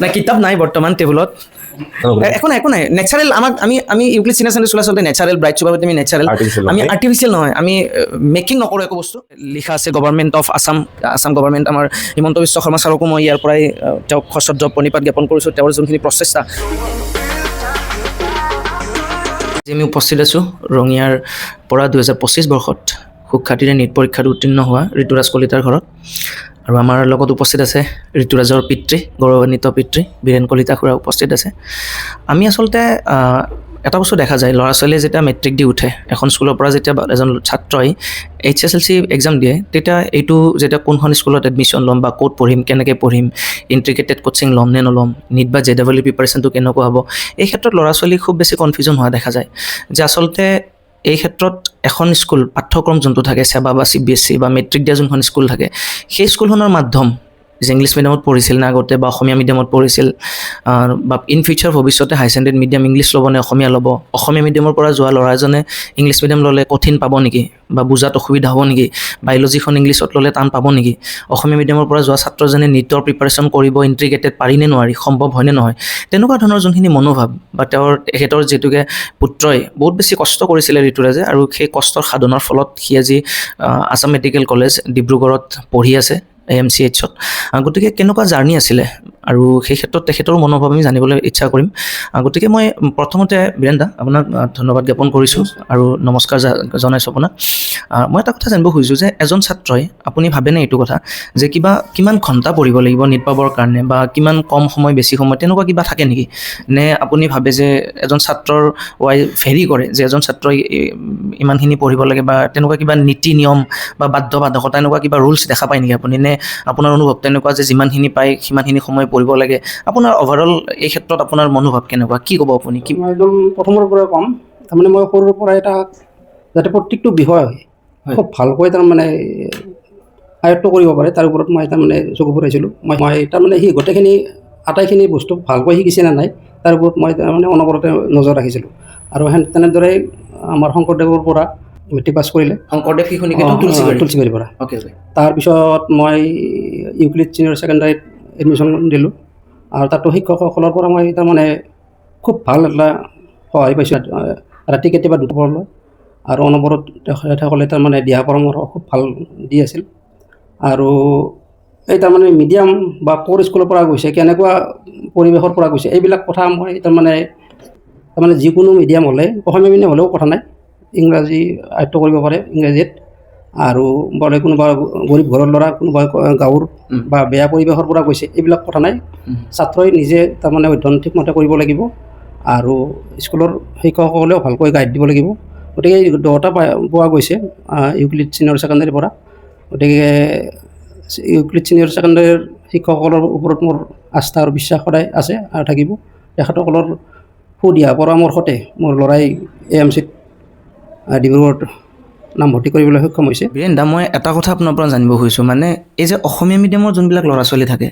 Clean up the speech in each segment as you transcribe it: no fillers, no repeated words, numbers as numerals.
না কিতাপ নাই বৰ্তমান টেবুলত একো নাই নেচাৰেল আমাক আমি ইউক্লিড চিনিয়ৰ ছেকেণ্ডেৰী স্কুল আচলতে নেচাৰেল ব্ৰাইট চুপাৰ আমি নেচাৰেল আমি আৰ্টিফিচিয়েল নহয় আমি মেকিং নকৰোঁ একো বস্তু লিখা আছে গভৰ্ণমেণ্ট অফ আছাম গভৰ্ণমেণ্ট আমাৰ হিমন্ত বিশ্ব শৰ্মা ছাৰকো মই ইয়াৰ পৰাই তেওঁক সশ্ৰদ্ধ প্ৰণিপাত জ্ঞাপন কৰিছোঁ তেওঁৰ যোনখিনি প্ৰচেষ্টা আজি আমি উপস্থিত আছোঁ ৰঙিয়াৰ পৰা 2025 বৰ্ষত সুখ্যাতিৰে নীট পৰীক্ষাত উত্তীৰ্ণ হোৱা ঋতুৰাজ কলিতাৰ ঘৰত আৰু আমাৰ লগত উপস্থিত আছে ঋতুৰাজৰ পিতৃ গৌৰৱান্বিত পিতৃ বীৰেন কলিতা খুৰা উপস্থিত আছে আমি আচলতে এটা বস্তু দেখা যায় ল'ৰা ছোৱালীয়ে যেতিয়া মেট্ৰিক দি উঠে এখন স্কুলৰ পৰা যেতিয়া এজন ছাত্ৰই HSLC এক্সাম দিয়ে তেতিয়া এইটো যেতিয়া কোনখন স্কুলত এডমিশ্যন ল'ম বা ক'ত পঢ়িম কেনেকৈ পঢ়িম ইণ্টিগ্ৰেটেড কোচিং ল'ম নে নল'ম নীট বা JEE প্ৰিপাৰেশ্যনটো কেনেকুৱা হ'ব এই ক্ষেত্ৰত ল'ৰা ছোৱালী খুব বেছি কনফিউজন হোৱা দেখা যায় যে আচলতে এই ক্ষেত্ৰত এখন স্কুল পাঠ্যক্ৰম যোনটো থাকে সেৱা বা CBSE বা মেট্ৰিক দিয়া যোনখন স্কুল থাকে সেই স্কুলখনৰ মাধ্যম যে ইংলিছ মিডিয়ামত পঢ়িছিল না আগতে বা অসমীয়া মিডিয়ামত পঢ়িছিল বা ইন ফিউচাৰ ভৱিষ্যতে হাই ছেকেণ্ডেৰী মিডিয়াম ইংলিছ ল'ব নে অসমীয়া ল'ব অসমীয়া মিডিয়ামৰ পৰা যোৱা ল'ৰা এজনে ইংলিছ মিডিয়াম ল'লে কঠিন পাব নেকি বা বুজাত অসুবিধা হ'ব নেকি বায়'লজিখন ইংলিছত ল'লে টান পাব নেকি অসমীয়া মিডিয়ামৰ পৰা যোৱা ছাত্ৰজনে নীটৰ প্ৰিপাৰেশ্যন কৰিব ইণ্টিগ্ৰেটেড পাৰি নে নোৱাৰি সম্ভৱ হয়নে নহয় তেনেকুৱা ধৰণৰ যোনখিনি মনোভাৱ বা তেখেতৰ যিটোকে পুত্ৰই বহুত বেছি কষ্ট কৰিছিলে ঋতুৰাজে আৰু সেই কষ্টৰ সাধনৰ ফলত সি আজি আছাম মেডিকেল কলেজ ডিব্ৰুগড়ত পঢ়ি আছে AMCHত গতিকে কেনেকুৱা জাৰ্ণি আছিলে আৰু সেই ক্ষেত্ৰত তেখেতৰ মনোভাৱ আমি জানিবলৈ ইচ্ছা কৰিম গতিকে মই প্ৰথমতে বীৰেন দা আপোনাক ধন্যবাদ জ্ঞাপন কৰিছোঁ আৰু নমস্কাৰ জনাইছোঁ আপোনাক মই এটা কথা জানিব খুজিছোঁ যে এজন ছাত্ৰই আপুনি ভাবেনে এইটো কথা যে কিমান ঘণ্টা পঢ়িব লাগিব নীট পাবৰ কাৰণে বা কিমান কম সময় বেছি সময় তেনেকুৱা কিবা থাকে নেকি নে আপুনি ভাবে যে এজন ছাত্ৰৰ ভেৰি কৰে যে এজন ছাত্ৰই ইমানখিনি পঢ়িব লাগে বা তেনেকুৱা কিবা নীতি নিয়ম বা বাধ্যবাধকতা এনেকুৱা কিবা ৰুলছ দেখা পায় নেকি আপুনি নে আপোনাৰ অনুভৱ তেনেকুৱা যে যিমানখিনি পায় সিমানখিনি সময় পঢ়িব লাগে আপোনাৰ অভাৰঅল এই ক্ষেত্ৰত আপোনাৰ মনোভাৱ কেনেকুৱা কি ক'ব আপুনি কি মই একদম প্ৰথমৰ পৰা ক'ম তাৰমানে মই সৰুৰ পৰা এটা যাতে প্ৰত্যেকটো বিষয় খুব ভালকৈ তাৰমানে আয়ত্ব কৰিব পাৰে তাৰ ওপৰত মই তাৰমানে চকু ফুৰাইছিলোঁ মই তাৰমানে সি গোটেইখিনি আটাইখিনি বস্তু ভালকৈ শিকিছে নে নাই তাৰ ওপৰত মই তাৰমানে অনবৰতে নজৰ ৰাখিছিলোঁ আৰু তেনেদৰে আমাৰ শংকৰদেৱৰ পৰা মেট্ৰিক পাছ কৰিলে শংকৰদেৱ শিশু নিকেতন তুলসীবাৰীৰ পৰা তাৰপিছত মই ইউক্লিড চিনিয়ৰ ছেকেণ্ডাৰীত এডমিশ্যন দিলোঁ আৰু তাতো শিক্ষকসকলৰ পৰা মই তাৰমানে খুব ভাল এটা সহায় পাইছোঁ ৰাতি কেতিয়াবা দুটা পঢ়লৈ আৰু অনবৰত তেখেতসকলে তাৰমানে দিহা পৰামৰ্শ খুব ভাল দি আছিল আৰু এই তাৰমানে মিডিয়াম বা ক'ৰ স্কুলৰ পৰা গৈছে কেনেকুৱা পৰিৱেশৰ পৰা গৈছে এইবিলাক কথা মই তাৰমানে যিকোনো মিডিয়াম হ'লে অসমীয়া মিডিয়াম হ'লেও কথা নাই ইংৰাজী আয়ত্ব কৰিব পাৰে ইংৰাজীত আৰু বোলে কোনোবা গৰীব ঘৰৰ ল'ৰা কোনোবা গাঁৱৰ বা বেয়া পৰিৱেশৰ পৰা গৈছে এইবিলাক কথা নাই ছাত্ৰই নিজে তাৰমানে অধ্যয়ন ঠিকমতে কৰিব লাগিব আৰু স্কুলৰ শিক্ষকসকলেও ভালকৈ গাইড দিব লাগিব গতিকে দুটা পোৱা গৈছে ইউক্লিড চিনিয়ৰ ছেকেণ্ডাৰীৰ পৰা গতিকে ইউক্লিড চিনিয়ৰ ছেকেণ্ডাৰীৰ শিক্ষকসকলৰ ওপৰত মোৰ আস্থা আৰু বিশ্বাস সদায় আছে আৰু থাকিব তেখেতসকলৰ সুদিহা পৰামৰ্শতে মোৰ ল'ৰাই AMCত ডিব্ৰুগড়ত নামভৰ্তি কৰিবলৈ সক্ষম হৈছে বীৰেন দা মই এটা কথা আপোনাৰ পৰা জানিব খুজিছোঁ মানে এই যে অসমীয়া মিডিয়ামৰ যোনবিলাক ল'ৰা ছোৱালী থাকে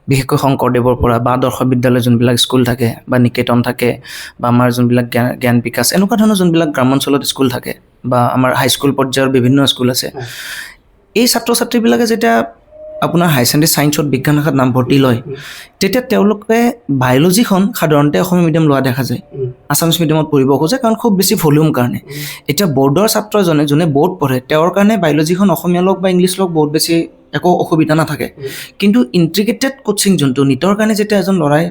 বিশেষকৈ শংকৰদেৱৰ পৰা বা আদৰ্শ বিদ্যালয় যোনবিলাক স্কুল থাকে বা নিকেতন থাকে বা আমাৰ যোনবিলাক জ্ঞান বিকাশ এনেকুৱা ধৰণৰ যোনবিলাক গ্ৰামাঞ্চলত স্কুল থাকে বা আমাৰ হাইস্কুল পৰ্যায়ৰ বিভিন্ন স্কুল আছে এই ছাত্ৰ ছাত্ৰীবিলাকে যেতিয়া আপোনাৰ হাই ছেকেণ্ডেৰী ছায়েন্সত বিজ্ঞান শাখাত নামভৰ্তি লয় তেতিয়া তেওঁলোকে বায়'লজিখন সাধাৰণতে অসমীয়া মিডিয়াম লোৱা দেখা যায় আছামিছ মিডিয়ামত পঢ়িব খোজে কাৰণ খুব বেছি ভলিউম কাৰণে এতিয়া বৰ্ডৰ ছাত্ৰ এজনে যোনে বৰ্ড পঢ়ে তেওঁৰ কাৰণে বায়'লজিখন অসমীয়া লওক বা ইংলিছ লওক বহুত বেছি একো অসুবিধা নাথাকে কিন্তু ইণ্টিগ্ৰেটেড কোচিং যোনটো নীটৰ কাৰণে যেতিয়া এজন ল'ৰাই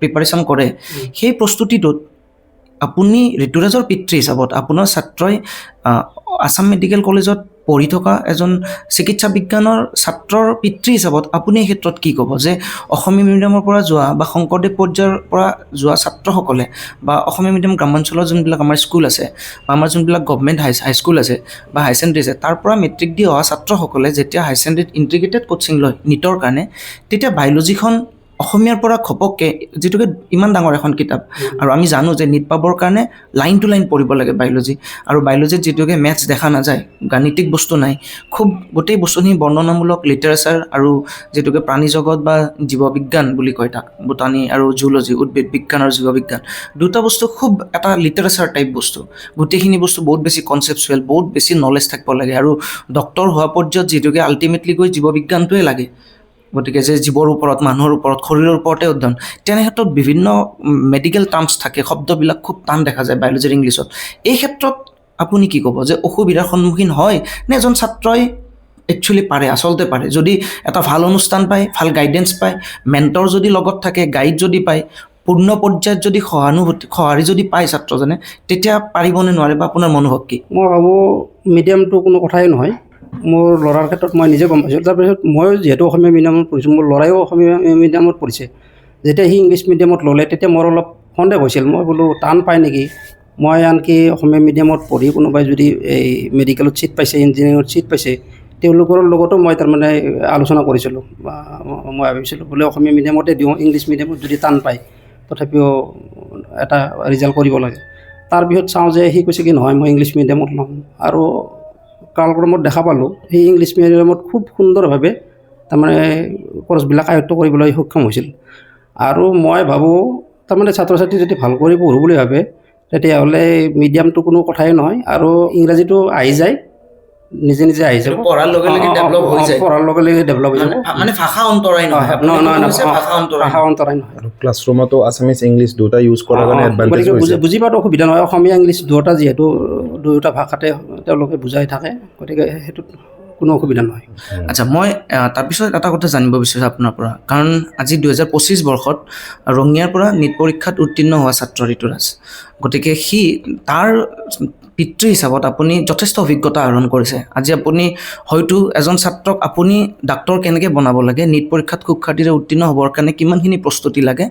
প্ৰিপাৰেশ্যন কৰে সেই প্ৰস্তুতিটোত আপুনি ঋতুৰাজৰ পিতৃ হিচাপত আপোনাৰ ছাত্ৰই আছাম মেডিকেল কলেজত পঢ়ি থকা এজন চিকিৎসা বিজ্ঞানৰ ছাত্ৰৰ পিতৃ হিচাপত আপুনি এই ক্ষেত্ৰত কি ক'ব যে অসমীয়া মিডিয়ামৰ পৰা যোৱা বা শংকৰদেৱ পৰ্যায়ৰ পৰা যোৱা ছাত্ৰসকলে বা অসমীয়া মিডিয়াম গ্ৰামাঞ্চলৰ যোনবিলাক আমাৰ স্কুল আছে বা আমাৰ যোনবিলাক গভমেণ্ট হাইস্কুল আছে বা হাই ছেকেণ্ডেৰী আছে তাৰ পৰা মেট্ৰিক দি অহা ছাত্ৰসকলে যেতিয়া হাই ছেকেণ্ডেৰীত ইণ্টিগ্ৰেটেড কোচিং লয় নীটৰ কাৰণে তেতিয়া বায়'লজিখন অসমীয়াৰ পৰা ঘপককৈ যিটোকে ইমান ডাঙৰ এখন কিতাপ আৰু আমি জানো যে নীট পাবৰ কাৰণে লাইন টু লাইন পঢ়িব লাগে বায়'লজি আৰু বায়'লজিত যিটোকে মেথছ দেখা নাযায় গাণিতিক বস্তু নাই খুব গোটেই বস্তুখিনি বৰ্ণনামূলক লিটাৰেচাৰ আৰু যিটোকে প্ৰাণী জগত বা জীৱবিজ্ঞান বুলি কয় তাক বুটানী আৰু জুলজি উদ্ভিদ বিজ্ঞান আৰু জীৱবিজ্ঞান দুটা বস্তু খুব এটা লিটাৰেচাৰ টাইপ বস্তু গোটেইখিনি বস্তু বহুত বেছি কনচেপচুৱেল বহুত বেছি নলেজ থাকিব লাগে আৰু ডক্টৰ হোৱা পৰ্যায়ত যিটোকে আল্টিমেটলি গৈ জীৱবিজ্ঞানটোৱে লাগে গতিকে যে জীৱৰ ওপৰত মানুহৰ ওপৰত শৰীৰৰ ওপৰতে অধ্যয়ন তেনে ক্ষেত্ৰত বিভিন্ন মেডিকেল টাৰ্মছ থাকে শব্দবিলাক খুব টান দেখা যায় বায়'লজিৰ ইংলিছত এই ক্ষেত্ৰত আপুনি কি ক'ব যে অসুবিধাৰ সন্মুখীন হয় নে এজন ছাত্ৰই একচুৱেলি পাৰে আচলতে পাৰে যদি এটা ভাল অনুষ্ঠান পায় ভাল গাইডেন্স পায় মেণ্টৰ যদি লগত থাকে গাইড যদি পায় পূৰ্ণ পৰ্যায়ত যদি সঁহাৰি যদি পায় ছাত্ৰজনে তেতিয়া পাৰিবনে নোৱাৰে বা আপোনাৰ মনোভাৱ কি মই ভাবোঁ মিডিয়ামটো কোনো কথাই নহয় মোৰ ল'ৰাৰ ক্ষেত্ৰত মই নিজে গম পাইছোঁ তাৰপিছত মই যিহেতু অসমীয়া মিডিয়ামত পঢ়িছোঁ মোৰ ল'ৰায়ো অসমীয়া মিডিয়ামত পঢ়িছে যেতিয়া সি ইংলিছ মিডিয়ামত ল'লে তেতিয়া মোৰ অলপ সন্দেহ হৈছিল মই বোলো টান পায় নেকি মই আনকি অসমীয়া মিডিয়ামত পঢ়ি কোনোবাই যদি এই মেডিকেলত ছিট পাইছে ইঞ্জিনিয়াৰিঙত ছিট পাইছে তেওঁলোকৰ লগতো মই তাৰমানে আলোচনা কৰিছিলোঁ বা মই ভাবিছিলোঁ বোলে অসমীয়া মিডিয়ামতে দিওঁ ইংলিছ মিডিয়ামত যদি টান পায় তথাপিও এটা ৰিজাল্ট কৰিব লাগে তাৰপিছত চাওঁ যে সি কৈছে কি নহয় মই ইংলিছ মিডিয়ামত ল'ম আৰু কালক্ৰমত দেখা পালোঁ সেই ইংলিছ মিডিয়ামত খুব সুন্দৰভাৱে তাৰমানে কোৰ্চবিলাক আয়ত্ব কৰিবলৈ সক্ষম হৈছিল আৰু মই ভাবোঁ তাৰমানে ছাত্ৰ ছাত্ৰী যদি ভাল কৰি পঢ়োঁ বুলি ভাবে তেতিয়াহ'লে মিডিয়ামটো কোনো কথাই নহয় আৰু ইংৰাজীটো আহি যায় নিজে নিজে আহি যাব পঢ়াৰ লগে লগে ডেভেলপ হৈ যায় পঢ়াৰ লগে লগে ডেভেলপ হৈ যাব মানে ভাষা অন্তৰাই নহয় ভাষা অন্তৰাই নহয় আৰু ক্লাছৰুমতো আছামিজ ইংলিছ দুটা ইউজ কৰাৰ কাৰণে এডভান্টেজ গতিকে হৈছে বুজি পোৱাটো অসুবিধা নহয় অসমীয়া ইংলিছ দুয়োটা যিহেতু দুয়োটা ভাষাতে তেওঁলোকে বুজাই থাকে গতিকে সেইটোত কোনো অসুবিধা নহয় আচ্ছা মই তাৰপিছত এটা কথা জানিব বিচাৰিছোঁ আপোনাৰ পৰা কাৰণ আজি 2025 বৰ্ষত ৰঙিয়াৰ পৰা নীট পৰীক্ষাত উত্তীৰ্ণ হোৱা ছাত্ৰ ঋতুৰাজ গতিকে সি তাৰ পিতৃ হিচাপত আপুনি যথেষ্ট অভিজ্ঞতা আহৰণ কৰিছে আজি আপুনি হয়তো এজন ছাত্ৰক আপুনি ডাক্তৰ কেনেকৈ বনাব লাগে নীট পৰীক্ষাত সুখ্যাতিৰে উত্তীৰ্ণ হ'বৰ কাৰণে কিমানখিনি প্ৰস্তুতি লাগে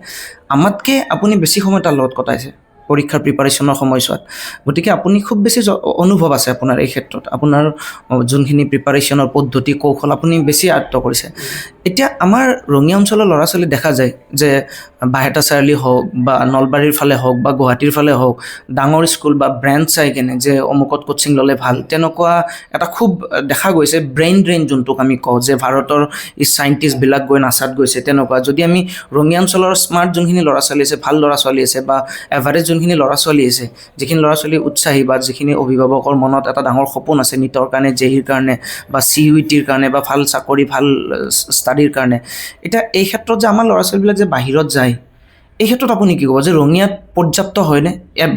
আমাতকৈ আপুনি বেছি সময় তাৰ লগত কটাইছে পৰীক্ষাৰ প্ৰিপাৰেশ্যনৰ সময়ছোৱাত গতিকে আপুনি খুব বেছি অনুভৱ আছে আপোনাৰ এই ক্ষেত্ৰত আপোনাৰ যোনখিনি প্ৰিপাৰেশ্যনৰ পদ্ধতি কৌশল আপুনি বেছি আয়ত্ব কৰিছে এতিয়া আমাৰ ৰঙিয়া অঞ্চলৰ ল'ৰা ছোৱালী দেখা যায় যে বাহেতা চাৰিআলি হওক বা নলবাৰীৰ ফালে হওক বা গুৱাহাটীৰ ফালে হওক ডাঙৰ স্কুল বা ব্ৰেণ্ড চাই কেনে যে অমুকত কোচিং ল'লে ভাল তেনেকুৱা এটা খুব দেখা গৈছে ব্ৰেইন ড্ৰেইন যোনটোক আমি কওঁ যে ভাৰতৰ চাইণ্টিষ্টবিলাক গৈ নাচাত গৈছে তেনেকুৱা যদি আমি ৰঙিয়া অঞ্চলৰ স্মাৰ্ট যোনখিনি ল'ৰা ছোৱালী আছে ভাল ল'ৰা ছোৱালী আছে বা এভাৰেজ যোনখিনি ল'ৰা ছোৱালী আছে যিখিনি ল'ৰা ছোৱালী উৎসাহী বা যিখিনি অভিভাৱকৰ মনত এটা ডাঙৰ সপোন আছে নীটৰ কাৰণে জেইৰ কাৰণে বা CUETৰ কাৰণে বা ভাল চাকৰি ভাল ষ্টাডিৰ কাৰণে এতিয়া এই ক্ষেত্ৰত যে আমাৰ ল'ৰা ছোৱালীবিলাক যে বাহিৰত যায় এই ক্ষেত্ৰত আপুনি কি ক'ব যে ৰঙিয়াত পৰ্যাপ্ত হয়নে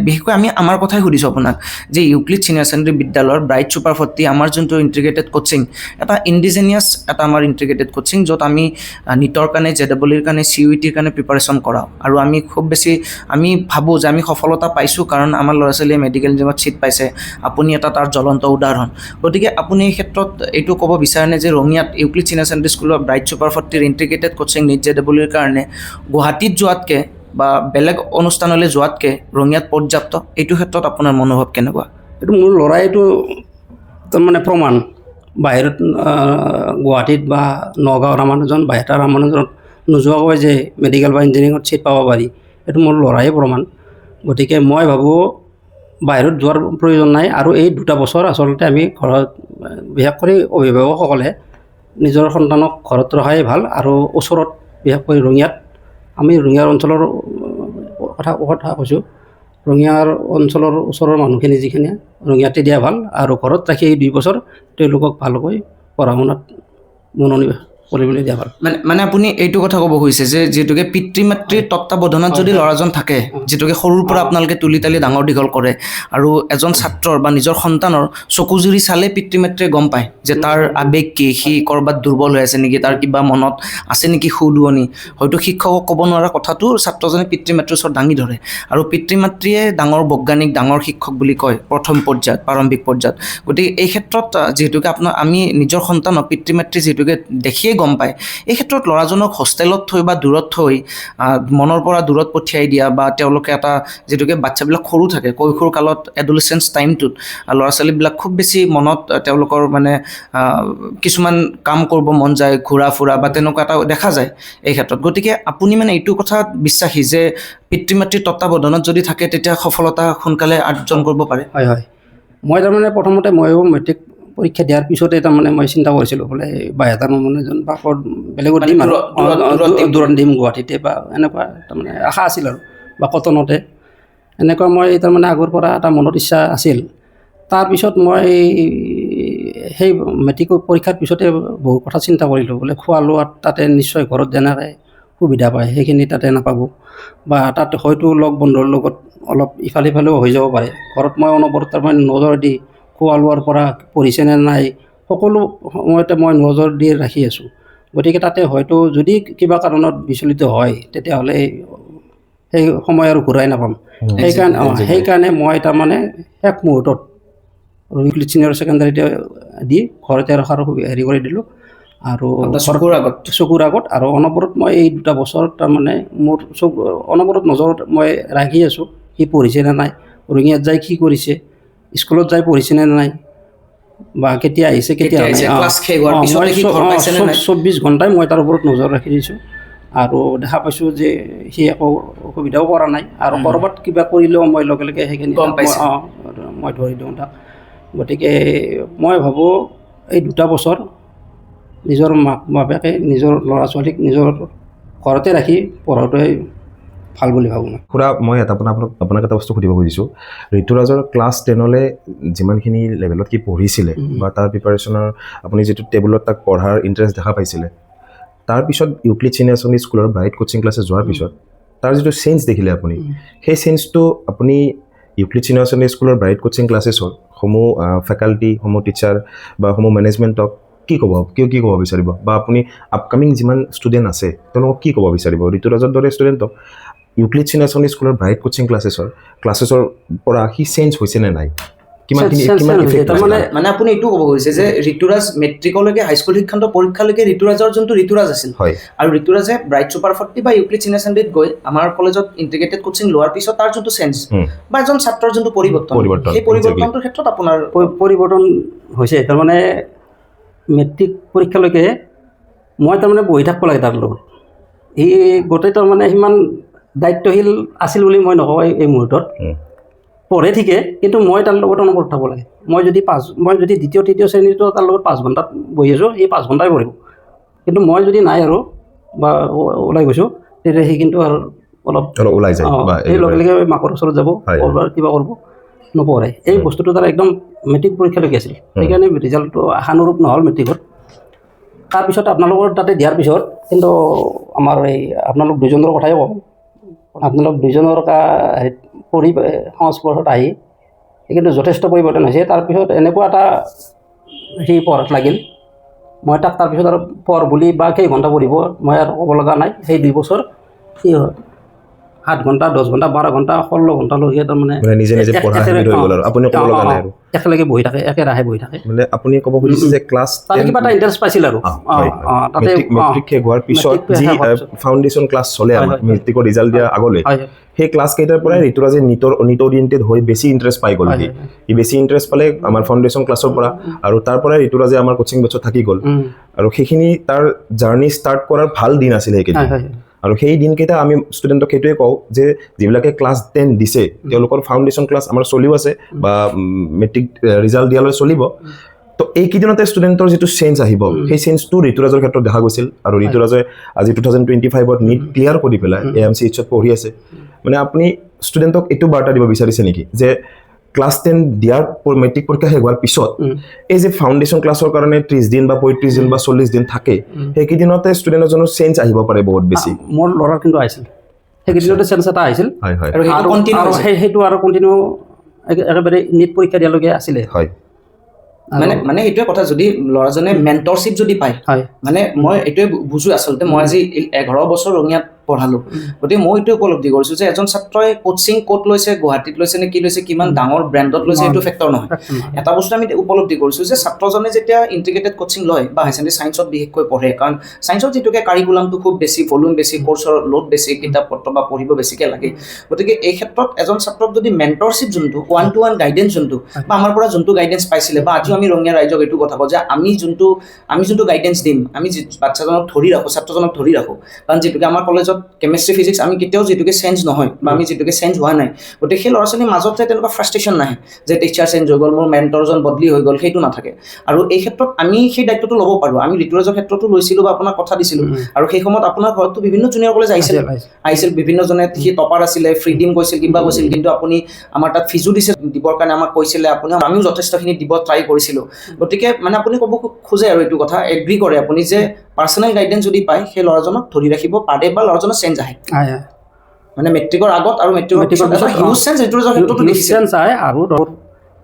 বিশেষকৈ আমি আমাৰ কথাই সুধিছোঁ আপোনাক যে ইউক্লিড ছিনিয়ৰ ছেকেণ্ডেৰী বিদ্যালয়ৰ ব্ৰাইট ছুপাৰ 40 আমাৰ যোনটো ইণ্টিগ্ৰেটেড কোচিং এটা ইণ্ডিজেনিয়াছ এটা আমাৰ ইণ্টিগ্ৰেটেড কোচিং য'ত আমি নীটৰ কাৰণে JEEৰ কাৰণে CUETৰ কাৰণে প্ৰিপাৰেশ্যন কৰাওঁ আৰু আমি খুব বেছি আমি ভাবোঁ যে আমি সফলতা পাইছোঁ কাৰণ আমাৰ ল'ৰা ছোৱালীয়ে মেডিকেল ইঞ্জিনিয়াৰিঙত ছিট পাইছে আপুনি এটা তাৰ জ্বলন্ত উদাহৰণ গতিকে আপুনি এই ক্ষেত্ৰত এইটো ক'ব বিচাৰেনে যে ৰঙিয়াত ইউক্লিড ছিনিয়ৰ ছেকেণ্ডেৰী স্কুলৰ ব্ৰাইট ছুপাৰ 40ৰ ইণ্টিগ্ৰেটেড কোচিং নীট JEEৰ কাৰণে গুৱাহাটীত যোৱাতকৈ বা বেলেগ অনুষ্ঠানলৈ যোৱাতকৈ ৰঙিয়াত পৰ্যাপ্ত এইটো ক্ষেত্ৰত আপোনাৰ মনোভাৱ কেনেকুৱা এইটো মোৰ ল'ৰাইটো তাৰমানে প্ৰমাণ বাহিৰত গুৱাহাটীত বা নগাঁও ৰামানুজন বাহিৰা ৰামানুজনত নোযোৱাকৈ যে মেডিকেল বা ইঞ্জিনিয়াৰিঙত ছিট পাব পাৰি এইটো মোৰ ল'ৰাই প্ৰমাণ গতিকে মই ভাবোঁ বাহিৰত যোৱাৰ প্ৰয়োজন নাই আৰু এই 2 বছৰ আচলতে আমি ঘৰত বিশেষ কৰি অভিভাৱকসকলে নিজৰ সন্তানক ঘৰত ৰখাই ভাল আৰু ওচৰত বিশেষকৈ ৰঙিয়াত আমি ৰঙিয়াৰ অঞ্চলৰ কথা কৈছোঁ ৰঙিয়াৰ অঞ্চলৰ ওচৰৰ মানুহখিনি যিখিনি ৰঙিয়াতে দিয়া ভাল আৰু ঘৰত ৰাখি এই 2 বছৰ তেওঁলোকক ভালকৈ পঢ়া শুনাত মনোনিৱেশ কৰিবলৈ দিয়া ভাল মানে আপুনি এইটো কথা ক'ব খুজিছে যে যিহেতুকে পিতৃ মাতৃৰ তত্ত্বাৱধানত যদি ল'ৰাজন থাকে যিহেতুকে সৰুৰ পৰা আপোনালোকে তুলি তালি ডাঙৰ দীঘল কৰে আৰু এজন ছাত্ৰৰ বা নিজৰ সন্তানৰ চকুজুৰি চালে পিতৃ মাতৃয়ে গম পায় যে তাৰ আৱেগ কি সি ক'ৰবাত দুৰ্বল হৈ আছে নেকি তাৰ কিবা মনত আছে নেকি সুদুৱনি হয়তো শিক্ষকক ক'ব নোৱাৰা কথাটো ছাত্ৰজনে পিতৃ মাতৃৰ ওচৰত দাঙি ধৰে আৰু পিতৃ মাতৃয়ে ডাঙৰ বৈজ্ঞানিক ডাঙৰ শিক্ষক বুলি কয় প্ৰথম পৰ্যায়ত প্ৰাৰম্ভিক পৰ্যায়ত গতিকে এই ক্ষেত্ৰত যিহেতুকে আমি নিজৰ সন্তানক পিতৃ মাতৃ যিহেতুকে দেখিয়ে গম পায় এই ক্ষেত্ৰত ল'ৰাজনক হোষ্টেলত থৈ বা দূৰত থৈ মনৰ পৰা দূৰত পঠিয়াই দিয়া বা তেওঁলোকে এটা যিহেতুকে বাচ্চাবিলাক সৰু থাকে কৈশোৰ কালত এডোলেচেঞ্চ টাইমটোত ল'ৰা ছোৱালীবিলাক খুব বেছি মনত তেওঁলোকৰ মানে কিছুমান কাম কৰিব মন যায় ঘূৰা ফুৰা বা তেনেকুৱা এটা দেখা যায় এই ক্ষেত্ৰত গতিকে আপুনি মানে এইটো কথা বিশ্বাসী যে পিতৃ মাতৃৰ তত্ত্বাৱধানত যদি থাকে তেতিয়া সফলতা সোনকালে অৰ্জন কৰিব পাৰে হয় হয় মই তাৰমানে প্ৰথমতে ময়ো মেট্ৰিক পৰীক্ষা দিয়াৰ পিছতে তাৰমানে মই চিন্তা কৰিছিলোঁ বোলে বাহিৰা মানুহজন বা বেলেগত দিম আৰু দূৰত দিম গুৱাহাটীতে বা এনেকুৱা তাৰমানে আশা আছিল আৰু বা কটনতে এনেকুৱা মই তাৰমানে আগৰ পৰা এটা মনত ইচ্ছা আছিল তাৰপিছত মই সেই মেট্ৰিক পৰীক্ষাৰ পিছতে বহুত কথা চিন্তা কৰিলোঁ বোলে খোৱা লোৱাত তাতে নিশ্চয় ঘৰত যেনেকৈ সুবিধা পায় সেইখিনি তাতে নাপাব বা তাত হয়তো লগ বন্ধুৰ লগত অলপ ইফালে সিফালেও হৈ যাব পাৰে ঘৰত মই অনবৰত তাৰমানে নজৰ দি খোৱা লোৱাৰ পৰা পঢ়িছেনে নাই সকলো সময়তে মই নজৰ দি ৰাখি আছোঁ গতিকে তাতে হয়তো যদি কিবা কাৰণত বিচলিত হয় তেতিয়াহ'লে সেই সময় আৰু ঘূৰাই নাপাম সেইকাৰণে মই তাৰমানে শেষ মুহূৰ্তত ইউক্লিড ছিনিয়ৰ ছেকেণ্ডাৰীতে দি ঘৰতে ৰখাৰ হেৰি কৰি দিলোঁ আৰু চকুৰ আগত আৰু অনবৰত মই এই 2 বছৰ তাৰমানে মোৰ অনবৰত নজৰত মই ৰাখি আছোঁ সি পঢ়িছে নে নাই ৰঙিয়াত যাই কি কৰিছে স্কুলত যাই পঢ়িছে নে নাই বা কেতিয়া আহিছে কেতিয়া নাই 24 ঘণ্টাই মই তাৰ ওপৰত নজৰ ৰাখি দিছোঁ আৰু দেখা পাইছোঁ যে সি একো অসুবিধাও কৰা নাই আৰু ক'ৰবাত কিবা কৰিলেও মই লগে লগে সেইখিনি মই ধৰি দিওঁ তাক গতিকে মই ভাবোঁ এই 2 বছৰ নিজৰ মাক বাপেকে নিজৰ ল'ৰা ছোৱালীক নিজৰ ঘৰতে ৰাখি পঢ়াটোৱে ভাল বুলি ভাবোঁ খুৰা মই আপোনাক এটা বস্তু সুধিব খুজিছোঁ ঋতুৰাজৰ ক্লাছ 10লৈ যিমানখিনি লেভেলত কি পঢ়িছিলে বা তাৰ প্ৰিপাৰেশ্যনৰ আপুনি যিটো টেবুলত তাক পঢ়াৰ ইণ্টাৰেষ্ট দেখা পাইছিলে তাৰপিছত ইউক্লিড ছিনিয়ৰ ছেকেণ্ডাৰী স্কুলৰ ব্ৰাইট কোচিং ক্লাছে যোৱাৰ পিছত তাৰ যিটো চেঞ্জ দেখিলে আপুনি সেই চেঞ্জটো আপুনি ইউক্লিড ছিনিয়ৰ ছেকেণ্ডাৰী স্কুলৰ ব্ৰাইট কোচিং ক্লাছেছৰ সমূহ ফেকাল্টি সমূহ টিচাৰ বা সমূহ মেনেজমেণ্টক কি ক'ব কি ক'ব বিচাৰিব বা আপুনি আপকামিং যিমান ষ্টুডেণ্ট আছে তেওঁলোকক কি ক'ব বিচাৰিব ঋতুৰাজৰ দৰে ষ্টুডেণ্টক ইউক্লিড ছিনিয়ৰ ছেকেণ্ডাৰী স্কুলৰ ব্ৰাইট কোচিং ক্লাছেছৰ পৰা সি চেঞ্জ হৈছে নে নাই মানে আপুনি এইটো ক'ব খুজিছে যে ঋতুৰাজ মেট্ৰিকলৈকে হাইস্কুল শিক্ষান্ত পৰীক্ষালৈকে ঋতুৰাজৰ যোনটো ঋতুৰাজ আছিল আৰু ঋতুৰাজে ব্ৰাইট ছুপাৰ 40 বা ইউক্লিড ছিনিয়ৰ ছেকেণ্ডাৰীত গৈ আমাৰ কলেজত ইণ্টিগ্ৰেটেড কোচিং লোৱাৰ পিছত তাৰ যোনটো চেঞ্জ বা এজন ছাত্ৰৰ যোনটো পৰিৱৰ্তন সেই পৰিৱৰ্তনটোৰ ক্ষেত্ৰত আপোনাৰ পৰিৱৰ্তন হৈছে তাৰমানে মেট্ৰিক পৰীক্ষালৈকে মই তাৰমানে বহি থাকিব লাগে তাৰ লগত সি গোটেই তাৰমানে সিমান দায়িত্বশীল আছিল বুলি মই নকওঁ এই মুহূৰ্তত পঢ়ে ঠিকে কিন্তু মই তাৰ লগত অনবৰত থাকিব লাগে মই যদি দ্বিতীয় তৃতীয় শ্ৰেণীটো তাৰ লগত 5 ঘণ্টাত বহি আছোঁ সেই 5 ঘণ্টাই পঢ়িব কিন্তু মই যদি নাই আৰু বা ওলাই গৈছোঁ তেতিয়া সি কিন্তু আৰু অলপ ওলাই যায় সেই লগে লগে মাকৰ ওচৰত যাব কিবা কৰিব নপঢ়ে এই বস্তুটো তাৰ একদম মেট্ৰিক পৰীক্ষালৈকে আছিল সেইকাৰণে ৰিজাল্টটো আশানুৰূপ নহ'ল মেট্ৰিকত তাৰপিছত আপোনালোকৰ তাতে দিয়াৰ পিছত কিন্তু আমাৰ এই আপোনালোক দুজনৰ কথাই কওঁ আপোনালোক দুজনৰ পঢ়ি সংস্পৰ্শত আহি কিন্তু যথেষ্ট পৰিৱৰ্তন হৈছে তাৰপিছত এনেকুৱা এটা সি পঢ়াত লাগিল মই তাক তাৰপিছত আৰু পঢ় বুলি বা কেইঘণ্টা পঢ়িব মই আৰু ক'ব লগা নাই সেই 2 বছৰ সি 8 ঘণ্টা 10 ঘণ্টা 12 ঘণ্টা 16 ঘণ্টালৈকে তাৰমানে নিজে পঢ়া হেৰি হৈ গ'ল আৰু আপুনি ক'ব লগা নাই আৰু একেলগে বহি থাকে একেৰাহে বহি থাকে মানে আপুনি ক'ব খুজিছে যে ক্লাছ 10 কিবা এটা ইণ্টাৰেষ্ট পাইছিল আৰু তাতে মেট্ৰিক শেষ হোৱাৰ পিছত যি ফাউণ্ডেশ্যন ক্লাছ চলে আমাৰ মেট্ৰিকৰ ৰিজাল্ট দিয়াৰ আগলৈ সেই ক্লাছ কেইটাৰ পৰাই ঋতুৰাজে নিট অৰিয়েণ্টেড হৈ বেছি ইণ্টাৰেষ্ট পাই গ'ল সি বেছি ইণ্টাৰেষ্ট পালে আমাৰ ফাউণ্ডেশ্যন ক্লাছৰ পৰা আৰু তাৰ পৰাই ঋতুৰাজে আমাৰ কোচিং বেটছত থাকি গ'ল আৰু সেইখিনি তাৰ জাৰ্ণি ষ্টাৰ্ট কৰাৰ ভাল দিন আছিলে সেইকেইদিন আৰু সেই দিনকেইটা আমি ষ্টুডেণ্টক সেইটোৱে কওঁ যে যিবিলাকে ক্লাছ 10 দিছে তেওঁলোকৰ ফাউণ্ডেশ্যন ক্লাছ আমাৰ চলিও আছে বা মেট্ৰিক ৰিজাল্ট দিয়ালৈ চলিব তো এইকেইদিনতে ষ্টুডেণ্টৰ যিটো চেঞ্জ আহিব সেই চেঞ্জটো ঋতুৰাজৰ ক্ষেত্ৰত দেখা গৈছিল আৰু ঋতুৰাজে আজি 2025ত নিট ক্লিয়াৰ কৰি পেলাই AMCHত পঢ়ি আছে মানে আপুনি ষ্টুডেণ্টক এইটো বাৰ্তা দিব বিচাৰিছে নেকি যে ক্লাছ 10 দিয়াৰ মেট্ৰিক পৰীক্ষা শেষ হোৱাৰ পিছত এই যে ফাউণ্ডেশ্যন ক্লাছৰ কাৰণে 30 দিন বা 35 দিন বা 40 দিন থাকে সেইকেইদিনতে ষ্টুডেণ্ট এজনৰ চেঞ্জ আহিব পাৰে বহুত বেছি মোৰ ল'ৰাৰ কিন্তু আহিছিল সেইকেইদিনতে চেঞ্জ এটা আহিছিল আৰু সেইটো আৰু কণ্টিনিউ একেবাৰে নিট পৰীক্ষা দিয়ালৈকে আছিলে মানে সেইটোৱে কথা যদি ল'ৰাজনে মেণ্টৰশ্বিপ যদি পায় মানে মই এইটোৱে বুজো আচলতে মই আজি 11 বছৰ ৰঙিয়াত পঢ়ালো গতিকে মই এইটো উপলব্ধি কৰিছোঁ যে এজন ছাত্ৰই কোচিং ক'ত লৈছে গুৱাহাটীত লৈছে নে কি লৈছে কিমান ডাঙৰ ব্ৰেণ্ডত লৈছে এইটো ফেক্টৰ নহয় এটা বস্তু আমি উপলব্ধি কৰিছোঁ যে ছাত্ৰজনে যেতিয়া ইণ্টিগ্ৰেটেড কোচিং লয় বা হাই ছেকেণ্ডেৰী ছায়েন্সত বিশেষকৈ পঢ়ে কাৰণ ছায়েন্সত যিটোকে কাৰিকুলামটো খুব বেছি ভলিউম বেছি কোৰ্চৰ লোড বেছি কিতাপ পত্ৰ বা পঢ়িব বেছিকৈ লাগে গতিকে এই ক্ষেত্ৰত এজন ছাত্ৰক যদি মেণ্টৰশ্বিপ যোনটো 1-to-1 গাইডেন্স যোনটো বা আমাৰ পৰা যোনটো গাইডেন্স পাইছিলে বা আজিও আমি ৰঙিয়া ৰাইজক এইটো কথা কওঁ যে আমি যোনটো গাইডেন্স দিম আমি বাচ্চাজনক ধৰি ৰাখোঁ ছাত্ৰজনক ধৰি ৰাখোঁ কাৰণ যিটোকে আমাৰ কলেজত কেমেষ্ট্ৰি ফিজিক্স আমি কেতিয়াও যিটোকে চেঞ্জ নহয় বা আমি যিটোকে চেঞ্জ হোৱা নাই, গতিকে সেই ল'ৰা ছোৱালীৰ মাজতে তেনেকুৱা ফ্ৰাষ্ট্ৰেশ্যন নাহে যে টিচাৰ চেঞ্জ হৈ গ'ল, মোৰ মেণ্টৰজন বদলি হৈ গ'ল, সেইটো নাথাকে। আৰু এই ক্ষেত্ৰত আমি সেই দায়িত্বটো ল'ব পাৰোঁ। আমি ঋতুৰাজৰ ক্ষেত্ৰতো লৈছিলোঁ বা আপোনাক কথা দিছিলোঁ, আৰু সেই সময়ত আপোনাৰ ঘৰততো বিভিন্ন জুনিয়ৰ কলেজ আহিছিল, বিভিন্নজনে সি টপাৰ আছিলে, ফ্ৰীডিম কৈছিল, কিবা কৈছিল, কিন্তু আপুনি আমাৰ তাত ফিজো দিছে দিবৰ কাৰণে আমাক কৈছিলে, আপুনি আমিও যথেষ্টখিনি দিব ট্ৰাই কৰিছিলোঁ। গতিকে মানে আপুনি ক'ব খোজে আৰু এইটো কথা এগ্ৰী কৰে আপুনি যে পাৰ্চনেল গাইডেঞ্চ যদি পায় সেই ল'ৰাজনক ধৰি ৰাখিব পাৰে বা ল'ৰাজনৰ চেঞ্জ আহে, মানে মেট্ৰিকৰ আগত আৰু মেট্ৰিকৰ পিছত হিউজ চেঞ্জ ঋতুৰাজৰ ক্ষেত্ৰতো দেখিছে আৰু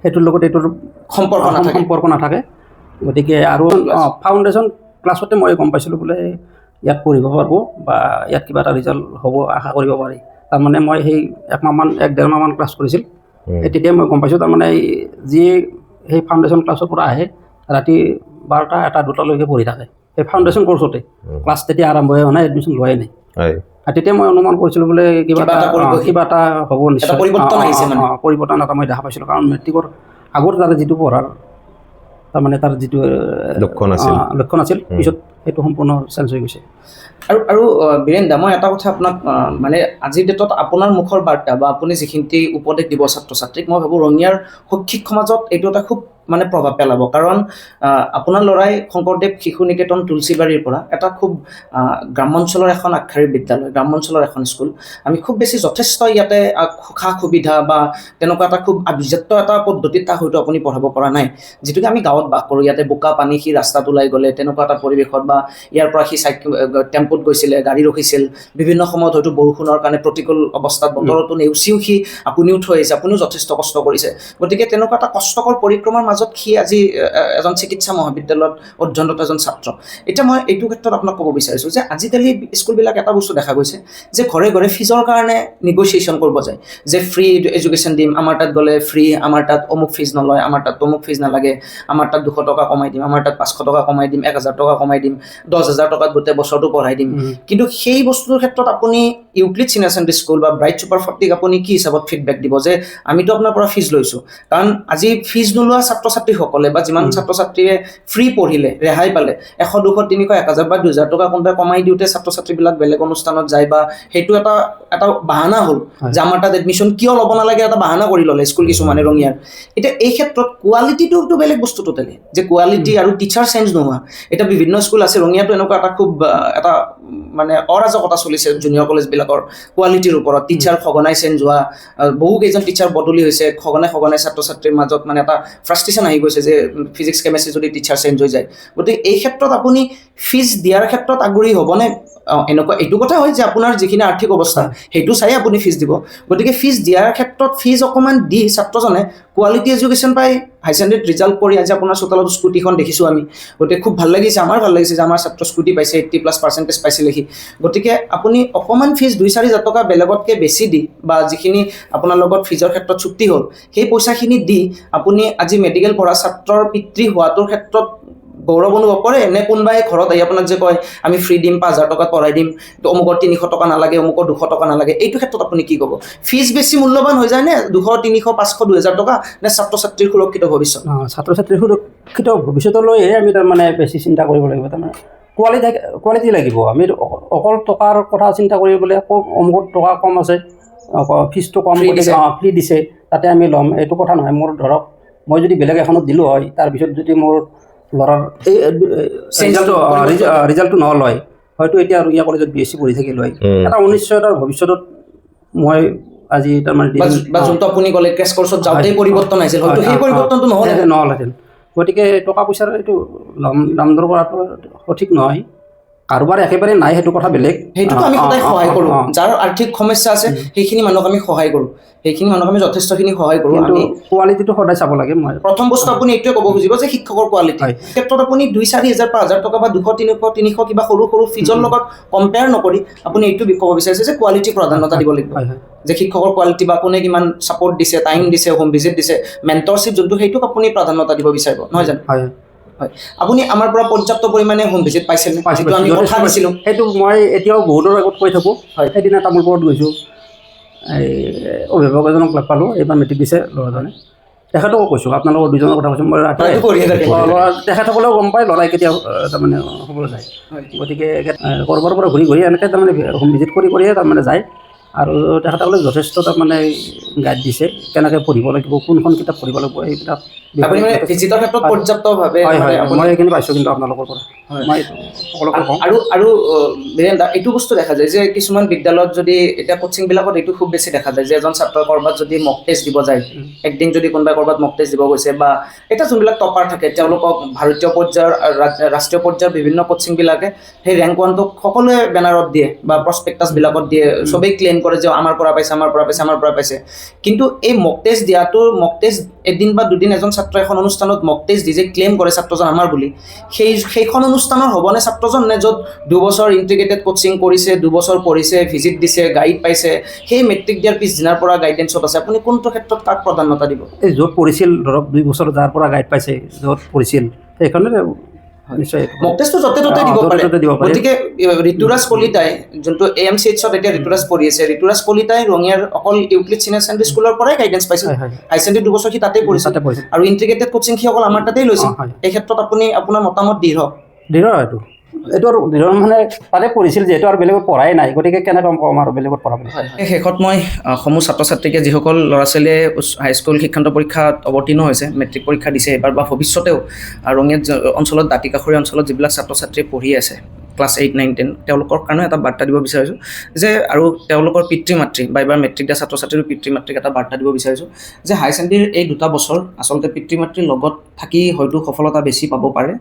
সেইটোৰ লগত এইটোৰ সম্পৰ্ক নাথাকে। গতিকে আৰু ফাউণ্ডেশ্যন ক্লাছতে মই গম পাইছিলোঁ বোলে ইয়াত পঢ়িব পাৰিব বা ইয়াত কিবা এটা ৰিজাল্ট হ'ব আশা কৰিব পাৰি। তাৰমানে মই সেই 1-1.5 মাহমান ক্লাছ কৰিছিল, তেতিয়া মই গম পাইছোঁ তাৰমানে যি সেই ফাউণ্ডেশ্যন ক্লাছৰ পৰা আহে ৰাতি 12টা 1টা 2টালৈকে পঢ়ি থাকে সেই ফাউণ্ডেশ্যন কৰ্চতে। ক্লাছ তেতিয়া আৰম্ভ হোৱা নাই, এডমিশ্যন লোৱাই নাই। তেতিয়া মই অনুমান কৰিছিলোঁ বোলে কিবা এটা হ'ব নিশ্চয়, পৰিৱৰ্তন এটা মই দেখা পাইছিলোঁ। কাৰণ মেট্ৰিকৰ আগত তাৰ যিটো পঢ়াৰ তাৰমানে তাৰ যিটো লক্ষণ আছিল, পিছত সেইটো সম্পূৰ্ণ চেঞ্জ হৈ গৈছে। আৰু বীৰেন দা, মই এটা কথা আপোনাক মানে আজিৰ ডেটত আপোনাৰ মুখৰ বাৰ্তা বা আপুনি যিখিনি উপদেশ দিব ছাত্ৰ ছাত্ৰীক, মই ভাবোঁ ৰঙিয়াৰ শৈক্ষিক সমাজত এইটো এটা খুব মানে প্ৰভাৱ পেলাব। কাৰণ আপোনাৰ ল'ৰাই শংকৰদেৱ শিশু নিকেতন তুলসীবাৰীৰ পৰা এটা খুব গ্ৰাম্যাঞ্চলৰ এখন আগশাৰীৰ বিদ্যালয়, গ্ৰাম্যাঞ্চলৰ এখন স্কুল। আমি খুব বেছি যথেষ্ট ইয়াতে সা সুবিধা বা তেনেকুৱা এটা খুব আভিজাত্য এটা পদ্ধতিত তাক হয়তো আপুনি পঢ়াব পৰা নাই, যিটোকে আমি গাঁৱত বাস কৰোঁ। ইয়াতে বোকা পানী সি ৰাস্তাত ওলাই গ'লে তেনেকুৱা এটা পৰিৱেশত, বা ইয়াৰ পৰা সি টেম্পুত গৈছিলে, গাড়ী ৰখিছিল, বিভিন্ন সময়ত হয়তো বৰষুণৰ কাৰণে প্ৰতিকূল অৱস্থাত বতৰতো নেওচিও সি আপুনিও থৈ আহিছে, আপুনিও যথেষ্ট কষ্ট কৰিছে। গতিকে তেনেকুৱা এটা কষ্টকৰ পৰিক্ৰমাৰ মাজত সি আজি এজন চিকিৎসা মহাবিদ্যালয়ত অধ্যয়নৰত এজন ছাত্ৰ। এতিয়া মই এইটো ক্ষেত্ৰত আপোনাক ক'ব বিচাৰিছোঁ যে আজিকালি স্কুলবিলাক এটা বস্তু দেখা গৈছে যে ঘৰে ঘৰে ফিজৰ কাৰণে নেগচিয়েশ্যন কৰিব যায়, যে ফ্ৰী এডুকেশ্যন দিম, আমাৰ তাত গ'লে ফ্ৰী, আমাৰ তাত অমুক ফিজ নলয়, আমাৰ তাত তমুক ফিজ নালাগে, আমাৰ তাত 200 টকা কমাই দিম, আমাৰ তাত 500 টকা কমাই দিম, 1000 টকা কমাই দিম, 10,000 টকাত গোটেই বছৰটো পঢ়াই দিম। কিন্তু সেই বস্তুটোৰ ক্ষেত্ৰত আপুনি ইউক্লিড চিনিয়ৰ ছেকেণ্ডেৰী স্কুল বা ব্ৰাইট ছুপাৰ 40ক আপুনি কি হিচাপত ফিডবেক দিব যে আমিতো আপোনাৰ পৰা ফিজ লৈছোঁ? কাৰণ আজি ফিজ নোলোৱা ছাত্ৰ ছাত্ৰীসকলে বা যিমান ছাত্ৰ ছাত্ৰীয়ে ফ্ৰী পঢ়িলে, ৰেহাই পালে, 100, 200, 300, 1000 বা 2000 টকা কোনোবাই কমাই দিওঁতে ছাত্ৰ ছাত্ৰীবিলাক বেলেগ অনুষ্ঠানত যায়, বা সেইটো এটা বাহানা হ'ল যে আমাৰ তাত এডমিশ্যন কিয় ল'ব নালাগে, এটা বাহানা কৰি ল'লে স্কুল কিছুমানে ৰঙিয়াৰ। এতিয়া এই ক্ষেত্ৰত কোৱালিটিটোতো বেলেগ বস্তু টোটেলি, যে কোৱালিটি আৰু টিচাৰ চেঞ্জ নোহোৱা। এতিয়া বিভিন্ন স্কুল আছে, ৰঙিয়াতো এনেকুৱা এটা খুব এটা মানে অৰাজকতা চলিছে জুনিয়ৰ কলেজবিলাকৰ কোৱালিটিৰ ওপৰত, টিচাৰ সঘনাই চেঞ্জ হোৱা, বহুকেইজন টিচাৰ বদলি হৈছে, সঘনাই ছাত্ৰ ছাত্ৰীৰ মাজত মানে এটা ফ্ৰাষ্ট্ৰেশ্যন আহি গৈছে যে ফিজিক্স কেমেষ্ট্ৰি যদি টিচাৰ চেঞ্জ হৈ যায়। গতিকে এই ক্ষেত্ৰত আপুনি ফিজ দিয়াৰ ক্ষেত্ৰত আগ্ৰহী হ'বনে? এনেকুৱা এইটো কথা হয় যে আপোনাৰ যিখিনি আৰ্থিক অৱস্থা সেইটো চাই আপুনি ফিজ দিব। গতিকে ফিজ দিয়াৰ ক্ষেত্ৰত ফিজ অকণমান দি ছাত্ৰজনে কোৱালিটি এডুকেশ্যন পাই হাই ছেকেণ্ডেৰীত ৰিজাল্ট কৰি আজি আপোনাৰ চোতালত স্কুটিখন দেখিছোঁ আমি। গতিকে খুব ভাল লাগিছে, আমাৰ ভাল লাগিছে যে আমাৰ ছাত্ৰ স্কুটি পাইছে, 80+ % পাইছিলে সি। গতিকে আপুনি অকণমান ফিজ 2-4 হাজাৰ টকা বেলেগতকৈ বেছি দি, বা যিখিনি আপোনাৰ লগত ফিজৰ ক্ষেত্ৰত চুক্তি হ'ল সেই পইচাখিনি দি আপুনি আজি মেডিকেল পঢ়া ছাত্ৰৰ পিতৃ হোৱাটোৰ ক্ষেত্ৰত গৌৰৱ অনুভৱ কৰে নে? কোনোবাই ঘৰত আহি আপোনাক যে কয় আমি ফ্ৰী দিম, 5000 টকাত পঢ়াই দিম, অমুকৰ 300 টকা নালাগে, অমুকৰ 200 টকা নালাগে, এইটো ক্ষেত্ৰত আপুনি কি ক'ব? ফিজ বেছি মূল্যৱান হৈ যায় নে 200, 300, 500, 2000 টকা, নে ছাত্ৰ ছাত্ৰীৰ সুৰক্ষিত ভৱিষ্যত? ছাত্ৰ ছাত্ৰীৰ সুৰক্ষিত ভৱিষ্যতলৈহে আমি তাৰমানে বেছি চিন্তা কৰিব লাগিব। তাৰমানে কোৱালিটি লাগিব। আমি অকল টকাৰ কথা চিন্তা কৰিবলৈ অমুকত টকা কম আছে, ফিজটো কম ফ্ৰী দিছে তাতে আমি ল'ম, এইটো কথা নহয়। মোৰ ধৰক মই যদি বেলেগ এখনত দিলোঁ হয়, তাৰপিছত যদি মোৰ ল'ৰাৰ এই ৰিজাল্টটো নহ'ল হয়, হয়তো এতিয়া ৰঙিয়া কলেজত BSc পঢ়ি থাকিল হয়। এটা অনিশ্চয়তাৰ ভৱিষ্যতত মই আজি তাৰমানে যোনটো আপুনি ক'লে ক্ৰেছ কৰ্চত যাওঁতেই পৰিৱৰ্তন আহিছিল, হয়তো সেই পৰিৱৰ্তনটো নহ'লহেঁতেন। গতিকে টকা পইচাৰ এইটো দাম দৰ কৰাটো সঠিক নহয়। কাৰোবাৰ একেবাৰে নাই সেইটো কথা বেলেগ, সেইটোতো আমি সদায় সহায় কৰোঁ। যাৰ আৰ্থিক সমস্যা আছে সেইখিনি মানুহক আমি সহায় কৰোঁ, সেইখিনি মানুহক আমি যথেষ্টখিনি সহায় কৰোঁ। আমি কোৱালিটিটো সদায় চাব লাগে। মই প্ৰথম বস্তু আপুনি এইটোৱে ক'ব খুজিব যে শিক্ষকৰ কোৱালিটি ক্ষেত্ৰত আপুনি 2-4 হাজাৰ 5,000 টকা বা 200-300 কিবা সৰু সৰু ফিজৰ লগত কম্পেয়াৰ নকৰি আপুনি এইটো ক'ব বিচাৰিছে যে কোৱালিটি প্ৰাধান্যতা দিব লাগিব, যে শিক্ষকৰ কোৱালিটি বা কোনে কিমান ছাপৰ্ট দিছে, টাইম দিছে, হোম ভিজিট দিছে, মেণ্টৰশ্বিপ যোনটো, সেইটোক আপুনি প্ৰাধান্যতা দিব বিচাৰিব, নহয় জানো? হয়। আপুনি আমাৰ পৰা পৰ্যাপ্ত পৰিমাণে হোম ভিজিট পাইছেনে? আমি কথা দিছিলোঁ সেইটো মই এতিয়াও বহুতৰ আগত কৈ থাকোঁ। সেইদিনা তামোলপুৰত গৈছোঁ, এই অভিভাৱক এজনক লগ পালোঁ, এইবাৰ মেট্ৰিক দিছে ল'ৰাজনে। তেখেতকো কৈছোঁ, আপোনালোকৰ দুজনৰ কথা কৈছোঁ মই ৰাতি তেখেতসকলেও গম পায় ল'ৰাই কেতিয়া তাৰমানে হ'বলৈ যায়। গতিকে ক'ৰবাৰ পৰা ঘূৰি ঘূৰি এনেকৈ তাৰমানে হোম ভিজিট কৰিয়ে তাৰমানে যায় আৰু তেখেতসকলে যথেষ্ট তাৰমানে গাইড দিছে কেনেকৈ পঢ়িব লাগিব, কোনখন কিতাপ পঢ়িব লাগিব এইবিলাক। হয় হয়, মই এইখিনি পাইছোঁ কিন্তু আপোনালোকৰ পৰা মই সকলোকে কওঁ। আৰু বীৰেন দা, এইটো বস্তু দেখা যায় যে কিছুমান বিদ্যালয়ত যদি এতিয়া কোচিংবিলাকত এইটো খুব বেছি দেখা যায় যে এজন ছাত্ৰই ক'ৰবাত যদি মক টেষ্ট দিব যায়, একদিন যদি কোনোবাই ক'ৰবাত মক টেষ্ট দিব গৈছে বা এতিয়া যোনবিলাক টপাৰ থাকে তেওঁলোকক ভাৰতীয় পৰ্যায়ৰ ৰাষ্ট্ৰীয় পৰ্যায়ৰ বিভিন্ন কোচিংবিলাকে সেই ৰেংক 1টোক সকলোৱে বেনাৰত দিয়ে বা প্ৰস্পেক্টাছবিলাকত দিয়ে, চবেই ক্লেইম কৰে যে আমাৰ পৰা পাইছে। কিন্তু এই মক টেষ্ট দিয়াটো, মক টেষ্ট এদিন বা দুদিন এজন ছাত্ৰই এখন অনুষ্ঠানত মক টেষ্ট দি যে ক্লেইম কৰে ছাত্ৰজন আমাৰ বুলি, সেইখন অনুষ্ঠানৰ হ'বনে ছাত্ৰজন, নে য'ত 2 বছৰ ইণ্টিগ্ৰেটেড কোচিং কৰিছে, 2 বছৰ পঢ়িছে, ভিজিট দিছে, গাইড পাইছে, সেই মেট্ৰিক দিয়াৰ পিছদিনাৰ পৰা গাইডেন্সত আছে, আপুনি কোনটো ক্ষেত্ৰত কাক প্ৰাধান্যতা দিব? এই য'ত পঢ়িছিল ধৰক 2 বছৰ যাৰ পৰা গাইড পাইছে, য'ত পঢ়িছিল সেইখনে নিশ্চয় মক টেষ্টটো য'তে ত'তে দিব পাৰে। গতিকে ঋতুৰাজ কলিতাই যোনটো AMCHত এতিয়া ঋতুৰাজ পঢ়ি আছে, ঋতুৰাজ কলিতাই ৰঙিয়াৰ অকল ইউক্লিড চিনিয়ৰ ছেকেণ্ডেৰী স্কুলৰ পৰাই গাইডেন্স পাইছিল, হাই ছেকেণ্ডেৰী 2 বছৰ সি তাতেই পঢ়িছিল আৰু ইণ্টিগ্ৰেটেড কোচিং সি অকল আমাৰ তাতেই লৈছিল। এই ক্ষেত্ৰত আপুনি আপোনাৰ মতামত দৃঢ় এইটো আৰু দৃঢ় মানে তাতে পঢ়িছিল যিহেতু আৰু বেলেগত পঢ়াই নাই, গতিকে কেনেকৈ কম আৰু বেলেগত পঢ়া বুলি। শেষত মই সমূহ ছাত্ৰ ছাত্ৰীকে, যিসকল ল'ৰা ছোৱালীয়ে হাইস্কুল শিক্ষান্ত পৰীক্ষাত অৱতীৰ্ণ হৈছে, মেট্ৰিক পৰীক্ষা দিছে এইবাৰ বা ভৱিষ্যতেও ৰঙিয়া অঞ্চলত, দাঁতিকাষৰীয়া অঞ্চলত যিবিলাক ছাত্ৰ ছাত্ৰীয়ে পঢ়ি আছে ক্লাছ 8, 9, 10, তেওঁলোকৰ কাৰণে এটা বাৰ্তা দিব বিচাৰিছোঁ যে, আৰু তেওঁলোকৰ পিতৃ মাতৃ বা এইবাৰ মেট্ৰিক দিয়া ছাত্ৰ ছাত্ৰীৰ পিতৃ মাতৃক এটা বাৰ্তা দিব বিচাৰিছোঁ যে হাই ছেকেণ্ডেৰীৰ এই 2টা বছৰ আচলতে পিতৃ মাতৃৰ লগত থাকি হয়তো সফলতা বেছি পাব পাৰে,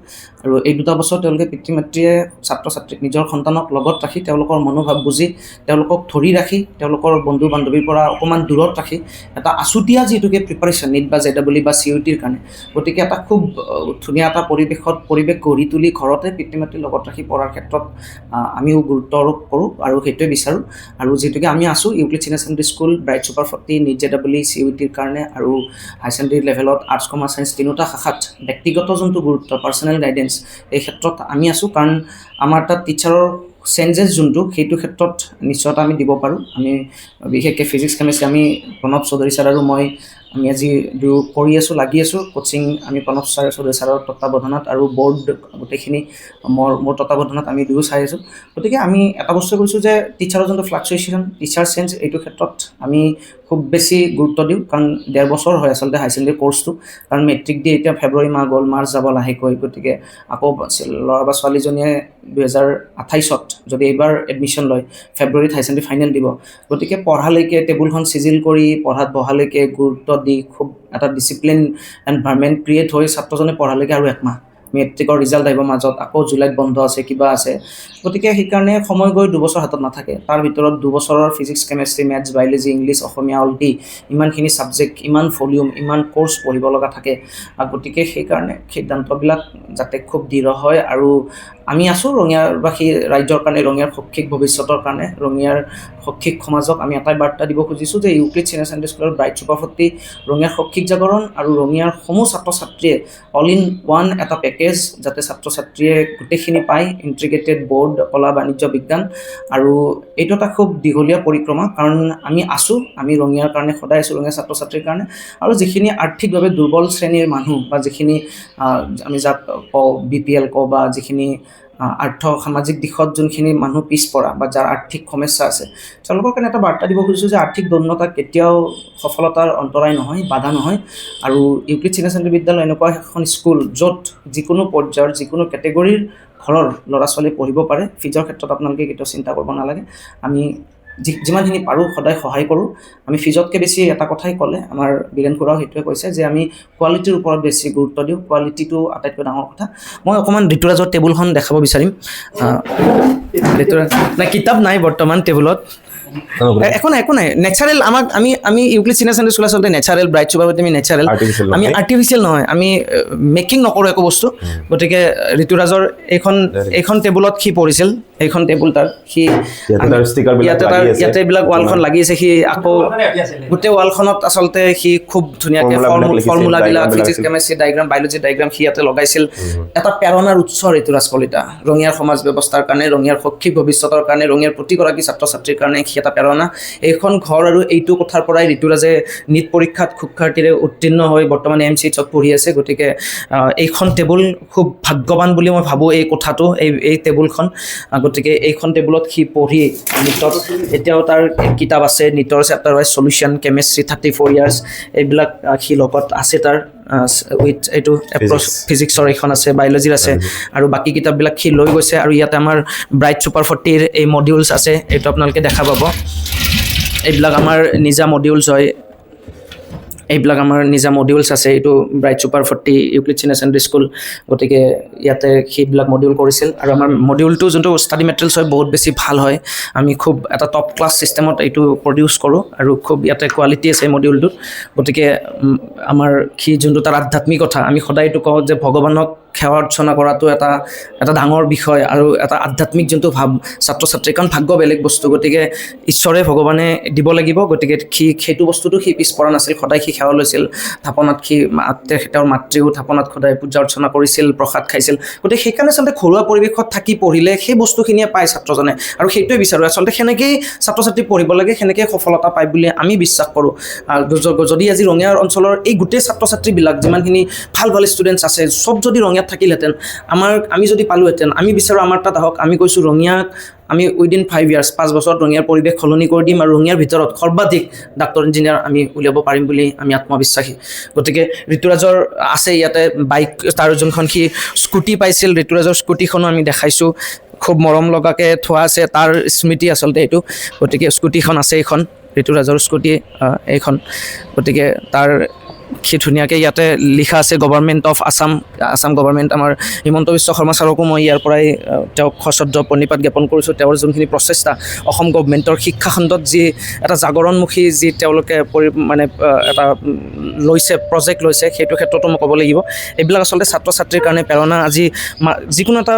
আৰু এই 2টা বছৰ তেওঁলোকে পিতৃ মাতৃয়ে ছাত্ৰ ছাত্ৰীক, নিজৰ সন্তানক লগত ৰাখি, তেওঁলোকৰ মনোভাৱ বুজি, তেওঁলোকক ধৰি ৰাখি, তেওঁলোকৰ বন্ধু বান্ধৱীৰ পৰা অকণমান দূৰত ৰাখি এটা আছুতীয়া যিটোকে প্ৰিপাৰেশ্যন নিট বা JEE বা CUETৰ কাৰণে, গতিকে এটা খুব ধুনীয়া এটা পৰিৱেশ গঢ়ি তুলি ঘৰতে পিতৃ মাতৃৰ লগত ৰাখি পঢ়াৰ ক্ষেত্ৰত আমিও গুৰুত্ব আৰোপ কৰোঁ আৰু সেইটোৱে বিচাৰোঁ। আৰু যিহেতুকে আমি আছোঁ Euclid senior secondary school, bright super 40, NEET JEE CUETৰ কাৰণে, আৰু হাই ছেকেণ্ডেৰী লেভেলত আৰ্টছ কমাৰ্চ ছায়েন্স তিনিওটা শাখাত ব্যক্তিগত যোনটো গুৰুত্ব, পাৰ্চনেল গাইডেন্স, এই ক্ষেত্ৰত আমি আছোঁ। কাৰণ আমাৰ তাত টিচাৰৰ চেঞ্জেছ যোনটো, সেইটো ক্ষেত্ৰত নিশ্চয়তা আমি দিব পাৰোঁ। আমি বিশেষকৈ ফিজিক্স কেমেষ্ট্ৰি আমি প্ৰণৱ চৌধুৰী ছাৰ আৰু মই আমি আজি কৰি আছোঁ, লাগি আছোঁ কোচিং। আমি প্ৰণৱ চৌধুৰী ছাৰৰ তত্ত্বাৱধানত আৰু বৰ্ড গোটেইখিনি মোৰ তত্ত্বাৱধানত আমি দুয়ো চাই আছোঁ। গতিকে আমি এটা বস্তু কৈছোঁ যে টিচাৰৰ যোনটো ফ্লাকচুৱেশ্যন, টিচাৰ চেঞ্জ, এইটো ক্ষেত্ৰত আমি খুব বেছি গুৰুত্ব দিওঁ, কাৰণ 1.5 বছৰ হয় আচলতে হাই ছেকেণ্ডেৰী কোৰ্চটো, কাৰণ মেট্ৰিক দিয়ে এতিয়া ফেব্ৰুৱাৰী মাহ গ'ল, মাৰ্চ যাব লাহেকৈ। গতিকে আকৌ ল'ৰা বা ছোৱালীজনীয়ে 2028ত যদি এইবাৰ এডমিশ্যন লয়, ফেব্ৰুৱাৰীত হাই ছেকেণ্ডেৰী ফাইনেল দিব। গতিকে পঢ়ালৈকে টেবুলখন চিজিল কৰি পঢ়াত বহালৈকে গুৰুত্ব দি খুব এটা ডিচিপ্লিন এনভাইৰমেণ্ট ক্ৰিয়েট হৈ ছাত্ৰজনে পঢ়ালৈকে আৰু 1 মাহ, মেট্ৰিকৰ ৰিজাল্ট আহিব মাজত, আকৌ জুলাইত বন্ধ আছে, কিবা আছে। গতিকে সেইকাৰণে সময় গৈ 2 বছৰ হাতত নাথাকে, তাৰ ভিতৰত 2 বছৰৰ physics chemistry, maths, biology, English, Asomiya, অলটি, ইমানখিনি ছাবজেক্ট, ইমান ভলিউম, ইমান কোৰ্চ পঢ়িব লগা থাকে। গতিকে সেইকাৰণে সিদ্ধান্তবিলাক যাতে খুব দৃঢ় হয়। আৰু আমি আছোঁ ৰঙিয়াৰবাসী ৰাইজৰ কাৰণে, ৰঙিয়াৰ শৈক্ষিক ভৱিষ্যতৰ কাৰণে, ৰঙিয়াৰ শৈক্ষিক সমাজক আমি এটাই বাৰ্তা দিব খুজিছোঁ যে ইউক্লিড চিনিয়ৰ ছেকেণ্ডেৰী স্কুলৰ ব্ৰাইট ছুপাৰ 40 ৰঙিয়াৰ শৈক্ষিক জাগৰণ আৰু ৰঙিয়াৰ সমূহ ছাত্ৰ ছাত্ৰীয়ে অল ইন ওৱান এটা পেকেজ যাতে ছাত্ৰ ছাত্ৰীয়ে গোটেইখিনি পায়, ইণ্টিগ্ৰেটেড বৰ্ড, কলা, বাণিজ্য, বিজ্ঞান। আৰু এইটো এটা খুব দীঘলীয়া পৰিক্ৰমা, কাৰণ আমি আছোঁ, আমি ৰঙিয়াৰ কাৰণে সদায় আছোঁ, ৰঙিয়াৰ ছাত্ৰ ছাত্ৰীৰ কাৰণে। আৰু যিখিনি আৰ্থিকভাৱে দুৰ্বল শ্ৰেণীৰ মানুহ বা যিখিনি আমি যাক কওঁ BPL কওঁ, বা যিখিনি সামাজিক দিশত যোনখিনি মানুহ পিছপৰা বা যাৰ আৰ্থিক সমস্যা আছে, তেওঁলোকৰ কাৰণে এটা বাৰ্তা দিব খুজিছোঁ যে আৰ্থিক দৌন্যতা কেতিয়াও সফলতাৰ অন্তৰায় নহয়, বাধা নহয়। আৰু ইউক্লিড চিনিয়ৰ ছেকেণ্ডেৰী বিদ্যালয় এনেকুৱা এখন স্কুল য'ত যিকোনো পৰ্যায়ৰ, যিকোনো কেটেগৰীৰ ঘৰৰ ল'ৰা ছোৱালী পঢ়িব পাৰে। ফিজৰ ক্ষেত্ৰত আপোনালোকে কেতিয়াও চিন্তা কৰিব নালাগে, আমি যিমানখিনি পাৰোঁ সদায় সহায় কৰোঁ। আমি ফিজতকৈ বেছি এটা কথাই ক'লে আমাৰ বীৰেন খুৰাও সেইটোৱে কৈছে যে আমি কোৱালিটিৰ ওপৰত বেছি গুৰুত্ব দিওঁ, কোৱালিটিটো আটাইতকৈ ডাঙৰ কথা। মই অকণমান ঋতুৰাজৰ টেবুলখন দেখাব বিচাৰিম। ঋতুৰাজ নাই, কিতাপ নাই বৰ্তমান টেবুলত, একো নাই নেচাৰেল। আমাক আমি ইউক্লিড চিনিয়ৰ ছেকেণ্ডেৰী স্কুল আচলতে নেচাৰেল, ব্ৰাইট ছুপাৰ 40 আমি নেচাৰেল, আমি আৰ্টিফিচিয়েল নহয়, আমি মেকিং নকৰোঁ একো বস্তু। গতিকে ঋতুৰাজৰ এইখন টেবুলত সি পঢ়িছিল, এইখন টেবুল তাৰ, সি ইয়াতে এইবিলাক ৱালখন লাগি আছে, সি আকৌ গোটেই ৱালখনত আচলতে সি খুব ধুনীয়াকৈ ফৰ্মুলাবিলাক, physics chemistry diagram, biology diagram সি ইয়াতে লগাইছিল। এটা প্ৰেৰণাৰ উৎস ঋতুৰাজ কলিতা, ৰঙিয়াৰ সমাজ ব্যৱস্থাৰ কাৰণে, ৰঙিয়াৰ শৈক্ষিক ভৱিষ্যতৰ কাৰণে, ৰঙিয়াৰ প্ৰতিগৰাকী ছাত্ৰ ছাত্ৰীৰ কাৰণে সি এটা প্ৰেৰণা। এইখন ঘৰ আৰু এইটো কথাৰ পৰাই ঋতুৰাজে নীট পৰীক্ষাত সুখ্যাতিৰে উত্তীৰ্ণ হৈ বৰ্তমান AMCHত পঢ়ি আছে। গতিকে এইখন টেবুল খুব ভাগ্যৱান বুলি মই ভাবোঁ, এই কোঠাটো এই টেবুলখন। গতিকে এইখন টেবুলত সি পঢ়ি নীটত এতিয়াও তাৰ কিতাপ আছে, নীটৰ chapter wise solution, chemistry 34 years, এইবিলাক সি লগত আছে তাৰ উইথ এইটো ফিজিক্সৰ এইখন আছে, বায়'লজিৰ আছে, আৰু বাকী কিতাপবিলাক সি লৈ গৈছে। আৰু ইয়াতে আমাৰ ব্ৰাইট চুপাৰ 40ৰ এই মডিউলছ আছে, এইটো আপোনালোকে দেখা পাব। এইবিলাক আমাৰ নিজা মডিউলছ হয়, এইবিলাক আমাৰ নিজা মডিউলছ আছে। এইটো bright super 40 Euclid senior secondary school. গতিকে ইয়াতে সেইবিলাক মডিউল কৰিছিল। আৰু আমাৰ মডিউলটো যোনটো ষ্টাডি মেটেৰিয়েলছ হয় বহুত বেছি ভাল হয়। আমি খুব এটা টপ ক্লাছ ছিষ্টেমত এইটো প্ৰডিউচ কৰোঁ আৰু খুব ইয়াতে কোৱালিটি আছে মডিউলটোত। গতিকে আমাৰ সি যোনটো তাৰ আধ্যাত্মিকতা, আমি সদায় এইটো কওঁ যে ভগৱানক সেৱা অৰ্চনা কৰাটো এটা ডাঙৰ বিষয় আৰু এটা আধ্যাত্মিক যোনটো ভাৱ ছাত্ৰ ছাত্ৰীৰ, কাৰণ ভাগ্য বেলেগ বস্তু। গতিকে ঈশ্বৰে ভগৱানে দিব লাগিব। গতিকে সি সেইটো বস্তুটো সি পিছপৰা নাছিল, সদায় সি সেৱা লৈছিল। থাপনাত সি তেওঁৰ মাতৃও থাপনাত সদায় পূজা অৰ্চনা কৰিছিল, প্ৰসাদ খাইছিল। গতিকে সেইকাৰণে আচলতে ঘৰুৱা পৰিৱেশত থাকি পঢ়িলে সেই বস্তুখিনিয়ে পায় ছাত্ৰজনে, আৰু সেইটোৱে বিচাৰোঁ আচলতে। সেনেকেই ছাত্ৰ ছাত্ৰী পঢ়িব লাগে, সেনেকেই সফলতা পায় বুলি আমি বিশ্বাস কৰোঁ। যদি আজি ৰঙিয়া অঞ্চলৰ এই গোটেই ছাত্ৰ ছাত্ৰীবিলাক যিমানখিনি ভাল ভাল ষ্টুডেণ্টছ আছে, চব যদি ৰঙিয়াত থাকিলহেঁতেন, আমি যদি পালোহেঁতেন, আমি বিচাৰোঁ আমাৰ তাত আহক। আমি কৈছোঁ ৰঙিয়াক আমি উইদিন 5 ইয়াৰ্ছ 5 বছৰত ৰঙিয়াৰ পৰিৱেশ সলনি কৰি দিম, আৰু ৰঙিয়াৰ ভিতৰত সৰ্বাধিক ডাক্তৰ ইঞ্জিনিয়াৰ আমি উলিয়াব পাৰিম বুলি আমি আত্মবিশ্বাসী। গতিকে ঋতুৰাজৰ আছে ইয়াতে বাইক, তাৰ যোনখন সি স্কুটি পাইছিল, ঋতুৰাজৰ স্কুটিখনো আমি দেখাইছোঁ, খুব মৰম লগাকৈ থোৱা আছে, তাৰ স্মৃতি আচলতে এইটো। গতিকে স্কুটিখন আছে, এইখন ঋতুৰাজৰ স্কুটি এইখন। গতিকে তাৰ সি ধুনীয়াকৈ ইয়াতে লিখা আছে গভৰ্ণমেণ্ট অফ আছাম গভৰ্ণমেণ্ট। আমাৰ হিমন্ত বিশ্ব শৰ্মা ছাৰকো মই ইয়াৰ পৰাই তেওঁক সশ্ৰদ্ধ প্ৰণিপাত জ্ঞাপন কৰিছোঁ। তেওঁৰ যোনখিনি প্ৰচেষ্টা, অসম গভৰ্ণমেণ্টৰ শিক্ষাখণ্ডত যি এটা জাগৰণমুখী যি তেওঁলোকে এটা লৈছে, প্ৰজেক্ট লৈছে, সেইটো ক্ষেত্ৰতো মই ক'ব লাগিব। এইবিলাক আচলতে ছাত্ৰ ছাত্ৰীৰ কাৰণে প্ৰেৰণা। আজি যিকোনো এটা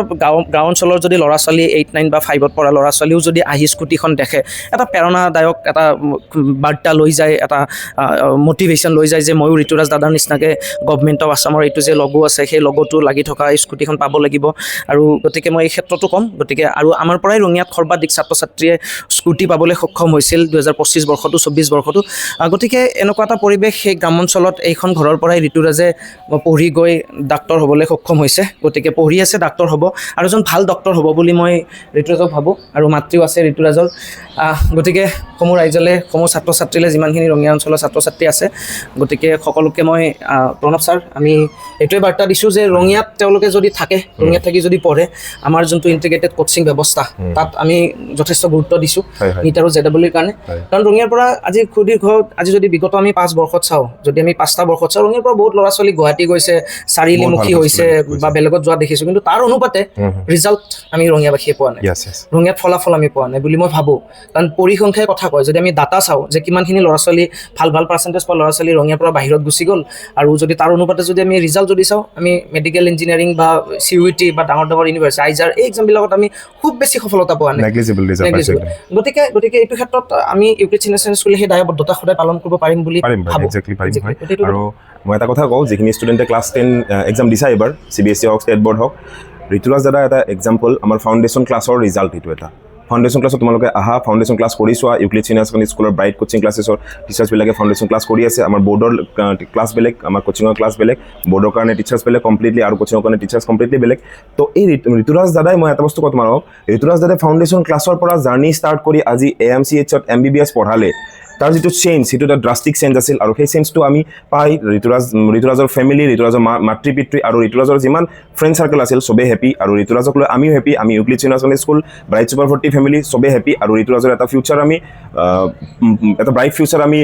গাঁও অঞ্চলৰ যদি ল'ৰা ছোৱালী 8, 9 বা 5ত পঢ়া ল'ৰা ছোৱালীও যদি আহি স্কুটিখন দেখে, এটা প্ৰেৰণাদায়ক এটা বাৰ্তা লৈ যায়, এটা মটিভেশ্যন লৈ যায় যে ময়ো ঋতুৰাজ দাদাৰ নিচিনাকৈ গভৰ্ণমেণ্ট অফ আছামৰ এইটো যে লগো আছে, সেই লগোটো লাগি থকা স্কুটিখন পাব লাগিব। আৰু গতিকে মই এই ক্ষেত্ৰতো ক'ম। গতিকে আৰু আমাৰ পৰাই ৰঙিয়াত সৰ্বাধিক ছাত্ৰ ছাত্ৰীয়ে স্কুটি পাবলৈ সক্ষম হৈছিল 2025 বৰ্ষটো, 24 বৰ্ষটো। গতিকে এনেকুৱা এটা পৰিৱেশ সেই গ্ৰামাঞ্চলত এইখন ঘৰৰ পৰাই ঋতুৰাজে পঢ়ি গৈ ডাক্তৰ হ'বলৈ সক্ষম হৈছে। গতিকে পঢ়ি আছে, ডাক্তৰ হ'ব, আৰু এজন ভাল ডক্তৰ হ'ব বুলি মই ঋতুৰাজক ভাবোঁ। আৰু মাতৃও আছে ঋতুৰাজৰ। গতিকে সমূহ ৰাইজলৈ, সমূহ ছাত্ৰ ছাত্ৰীলৈ, যিমানখিনি ৰঙিয়া অঞ্চলৰ ছাত্ৰ ছাত্ৰী আছে, গতিকে সকলোকে মই প্ৰণৱ ছাৰ, আমি এইটোৱে বাৰ্তা দিছোঁ যে ৰঙিয়াত তেওঁলোকে যদি থাকে, ৰঙিয়াত থাকি যদি পঢ়ে, আমাৰ যোনটো ইণ্টিগ্ৰেটেড কোচিং ব্যৱস্থা, তাত আমি যথেষ্ট গুৰুত্ব দিছোঁ নীট আৰু JEEৰ কাৰণে। কাৰণ ৰঙিয়াৰ পৰা আজি যদি বিগত আমি 5 বৰ্ষত চাওঁ, যদি আমি 5টা বৰ্ষত চাওঁ, ৰঙিয়াৰ পৰা বহুত ল'ৰা ছোৱালী গুৱাহাটী গৈছে, চাৰিআলিমুখী হৈছে বা বেলেগত যোৱা দেখিছোঁ। কিন্তু তাৰ অনুপাতে ৰিজাল্ট আমি ৰঙিয়াবাসীয়ে পোৱা নাই, ৰঙিয়াত ফলাফল আমি পোৱা নাই বুলি মই ভাবোঁ। কাৰণ পৰিসংখ্যাই কথা কয়, যদি আমি ডাটা চাওঁ যে কিমানখিনি ল'ৰা ছোৱালী ভাল পাৰ্চেণ্টেজ পোৱা ল'ৰা ছোৱালী ৰঙিয়াৰ পৰা বাহিৰত গুচি গ'ল, আৰু যদি তাৰ অনুপাতে যদি আমি ৰিজাল্ট যদি চাওঁ, আমি মেডিকেল ইঞ্জিনিয়াৰিং বা CUET বা ডাঙৰ ইউনিভাৰ্চিটি আইজাৰ এই এক্সামবিলাকত আমি খুব বেছি সফলতা পোৱা নাই। গতিকে এইটো ক্ষেত্ৰত আমি ইউক্লিড চিনিয়ৰ ছেকেণ্ডেৰী স্কুলে সেই দায়বদ্ধতা সদায় পালন কৰিব পাৰিম বুলি ভাবোঁ। আৰু মই এটা কথা কওঁ, যিখিনি ষ্টুডেণ্টে ক্লাছ 10 এক্সাম দিছা এইবাৰ, CBSE হওক, ষ্টেট বৰ্ড হওক, ঋতুৰাজ দাদা এটা এক্সাম্পল। আমাৰ ফাউণ্ডেশ্যন ক্লাছৰ ৰিজাল্ট এইটো এটা। ফাউণ্ডেশ্যন ক্লাছত তোমালোকে আহা, ফাউণ্ডেশ্যন ক্লাছ কৰি চোৱা। ইউক্লিড চিনিয়ৰ ছেকেণ্ডেৰী স্কুলৰ ব্ৰাইট কোচিং ক্লাছেছৰ টিচাৰ্ছবিলাকে ফাউণ্ডেশ্যন ক্লাছ কৰি আছে। আমাৰ বৰ্ডৰ ক্লাছ বেলেগ, আমাৰ কোচিঙৰ ক্লাছ বেলেগ, বৰ্ডৰ কাৰণে টিচাৰ্ছ বেলেগ কমপ্লিটলি, আৰু কোচিঙৰ কাৰণে টিচাৰ্ছ কমপ্লিটলি বেলেগ। তো এই ঋতুৰাজ দাদাই, মই এটা বস্তু কওঁ তোমালোকক, ঋতুৰাজ দাদাই ফাউণ্ডেশ্যন ক্লাছৰ পৰা জাৰ্ণি ষ্টাৰ্ট কৰি আজি AMCHত MBBS পঢ়ালে। তাৰ যিটো চেঞ্জ, সেইটো এটা ড্ৰাষ্টিক চেঞ্জ আছিল, আৰু সেই চেঞ্জটো আমি পাই ঋতুৰাজৰ ফেমিলি, ঋতুৰাজৰ মাতৃ পিতৃ আৰু ঋতুৰাজৰ যিমান ফ্ৰেণ্ড চাৰ্কেল আছিল চবেই হেপী, আৰু ঋতুৰাজক লৈ আমিও হেপী। আমি Euclid senior secondary school, bright super 40 family চবেই হেপী, আৰু ঋতুৰাজৰ এটা ফিউচাৰ আমি এটা ব্ৰাইট ফিউচাৰ আমি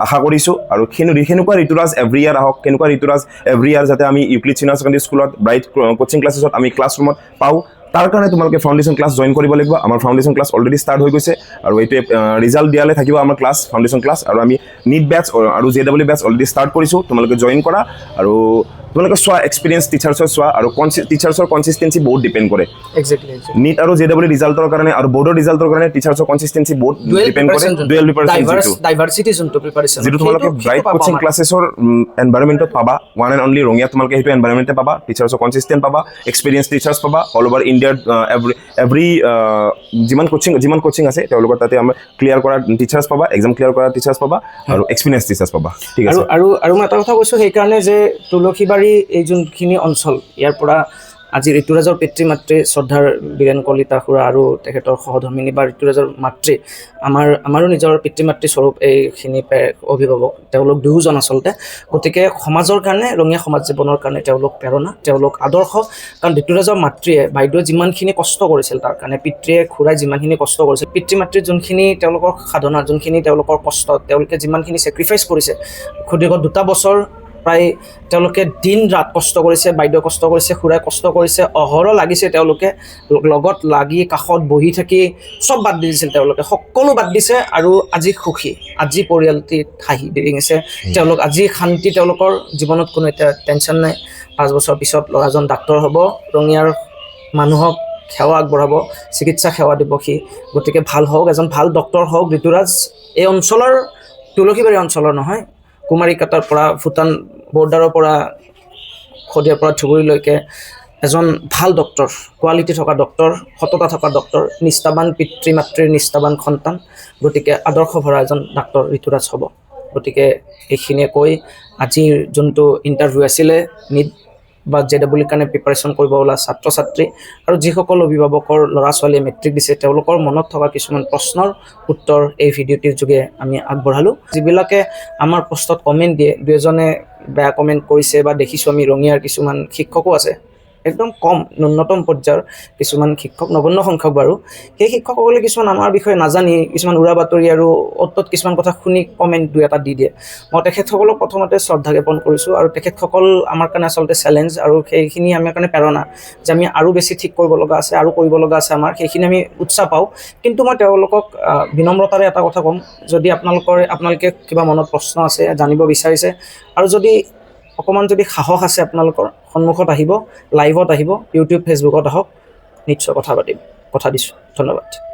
আশা কৰিছোঁ। আৰু সেনেকুৱা ঋতুৰাজ এভৰি ইয়াৰ আহক, কেনেকুৱা ঋতুৰাজ এভৰি ইয়াৰ যাতে আমি ইউক্লিড চিনিয়ৰ ছেকেণ্ডেৰী স্কুলত ব্ৰাইট কোচিং ক্লাছেছত আমি ক্লাছৰুমত পাওঁ, তাৰ কাৰণে তোমালোকে ফাউণ্ডেশ্যন ক্লাছ জইন কৰিব লাগিব। আমাৰ ফাউণ্ডেশ্যন ক্লাছ অলৰেডি ষ্টাৰ্ট হৈ গৈছে, আৰু এইটোৱে ৰিজাল্ট দিয়ালৈ থাকিব আমাৰ ক্লাছ, ফাউণ্ডেশ্যন ক্লাছ। আৰু আমি নীট বেটছ আৰু JEE বেটছ অলৰেডি ষ্টাৰ্ট কৰিছোঁ, তোমালোকে জইন কৰা। আৰু তোমালোকে চোৱা এক্সপিৰিয়েঞ্চ টিচাৰ্ছৰ চোৱা আৰু টিচাৰ্ছৰ কনচিষ্টেঞ্চি বহুত ডিপেণ্ড কৰে এক্সেক্টলি নীট আৰু JEE ৰিজাল্টৰ কাৰণে আৰু বৰ্ডৰ ৰিজাল্টৰ কাৰণে টিচাৰ্ছৰ কনচিষ্টেঞ্চি বহুত ডিপেণ্ড কৰে ডুৱেল প্ৰিপাৰেচন ডাইভাৰ্চিটি যোনটো প্ৰিপাৰেচন যিটো তোমালোকে ব্ৰাইট কোচিং ক্লাছেছৰ এনভাইৰনমেণ্টত পাবা ওৱান এণ্ড অনলি ৰঙিয়াত তোমালোকে সেইটো এনভাইৰনমেণ্টে পাবা টিচাৰ্ছৰ কনচিষ্টেণ্ট পাবা এক্সপিৰিয়েঞ্চ টিচাৰ্ছ পাবা অল অভাৰ ইণ্ডিয়াৰ এভৰি যিমান কোচিং আছে তেওঁলোকৰ তাতে আমাৰ ক্লিয়াৰ কৰা টিচাৰ্ছ পাবা এক্সাম ক্লিয়াৰ কৰা টিচাৰ্ছ পাবা আৰু এক্সপিৰিয়েঞ্চ টিচাৰ্ছ পাবা ঠিক আছে আৰু মই এটা কথা কৈছোঁ সেইকাৰণে যে তুলসীবাৰী এই যোনখিনি অঞ্চল ইয়াৰ পৰা আজি ঋতুৰাজৰ পিতৃ মাতৃ শ্ৰদ্ধাৰ বীৰেন কলিতা খুৰা আৰু তেখেতৰ সহধৰ্মিনী বা ঋতুৰাজৰ মাতৃ আমাৰো নিজৰ পিতৃ মাতৃ স্বৰূপ এইখিনি অভিভাৱক তেওঁলোক দুয়োজন আচলতে গতিকে সমাজৰ কাৰণে ৰঙীয়া সমাজ জীৱনৰ কাৰণে তেওঁলোক প্ৰেৰণা তেওঁলোক আদৰ্শ কাৰণ ঋতুৰাজৰ মাতৃয়ে বাইদেৱে যিমানখিনি কষ্ট কৰিছিল তাৰ কাৰণে পিতৃয়ে খুৰাই যিমানখিনি কষ্ট কৰিছিল পিতৃ মাতৃৰ যোনখিনি তেওঁলোকৰ সাধনা যোনখিনি তেওঁলোকৰ কষ্ট তেওঁলোকে যিমানখিনি ছেক্ৰিফাইচ কৰিছে সুদীৰ্ঘ 2 বছৰ প্ৰায় তেওঁলোকে দিন ৰাত কষ্ট কৰিছে বাইদেউ কষ্ট কৰিছে খুৰাই কষ্ট কৰিছে অহৰহ লাগিছে তেওঁলোকে লগত লাগি কাষত বহি থাকি চব বাদ দি দিছিল তেওঁলোকে সকলো বাদ দিছে আৰু আজি সুখী আজি পৰিয়ালটিত হাঁহি বিৰিঙিছে তেওঁলোক আজি শান্তি তেওঁলোকৰ জীৱনত কোনো এটা টেনশ্যন নাই 5 বছৰ পিছত ল'ৰাজন ডাক্তৰ হ'ব ৰঙিয়াৰ মানুহক সেৱা আগবঢ়াব চিকিৎসা সেৱা দিব সি গতিকে ভাল হওক এজন ভাল ডক্তৰ হওক ঋতুৰাজ এই অঞ্চলৰ তুলসীবাৰী অঞ্চলৰ নহয় কুমাৰীকাটাৰ পৰা ভূটান বৰ্ডাৰৰ পৰা শদিয়াৰ পৰা ধুবুৰীলৈকে এজন ভাল ডক্তৰ কোৱালিটি থকা ডক্তৰ সততা থকা ডক্তৰ নিষ্ঠাবান পিতৃ মাতৃৰ নিষ্ঠাবান সন্তান গতিকে আদৰ্শ ভৰা এজন ডাক্তৰ ঋতুৰাজ হ'ব গতিকে এইখিনিয়ে কৈ আজিৰ যোনটো ইণ্টাৰভিউ আছিলে নীট বা JEE কাৰণে প্ৰিপাৰেশ্যন কৰিব ওলা ছাত্ৰ ছাত্ৰী আৰু যিসকল অভিভাৱকৰ ল'ৰা ছোৱালীয়ে মেট্ৰিক দিছে তেওঁলোকৰ মনত থকা কিছুমান প্ৰশ্নৰ উত্তৰ এই ভিডিঅ'টিৰ যোগে আমি আগবঢ়ালোঁ যিবিলাকে আমাৰ পোষ্টত কমেণ্ট দিয়ে দুজনে বেয়া কমেণ্ট কৰিছে বা দেখিছোঁ আমি ৰঙিয়াৰ কিছুমান শিক্ষকো আছে একদম কম ন্যূনতম পৰ্যায়ৰ কিছুমান শিক্ষক নগণ্য সংখ্যক বাৰু সেই শিক্ষকসকলে কিছুমান আমাৰ বিষয়ে নাজানি কিছুমান উৰা বাতৰি আৰু অতত কিছুমান কথা শুনি কমেণ্ট 2-এটা দি দিয়ে মই তেখেতসকলক প্ৰথমতে শ্ৰদ্ধা জ্ঞাপন কৰিছোঁ আৰু তেখেতসকল আমাৰ কাৰণে আচলতে চেলেঞ্জ আৰু সেইখিনি আমাৰ কাৰণে প্ৰেৰণা যে আমি আৰু বেছি ঠিক কৰিব লগা আছে আৰু কৰিব লগা আছে আমাৰ সেইখিনি আমি উৎসাহ পাওঁ কিন্তু মই তেওঁলোকক বিনম্ৰতাৰে এটা কথা ক'ম যদি আপোনালোকে কিবা মনত প্ৰশ্ন আছে জানিব বিচাৰিছে আৰু যদি অকমান যদি সাহস আছে আপোনালোকৰ সন্মুখত আহিব লাইভত আহিব ইউটিউব ফেচবুকত আহক নিশ্চয় কথা পাতিম কথা দিছোঁ ধন্যবাদ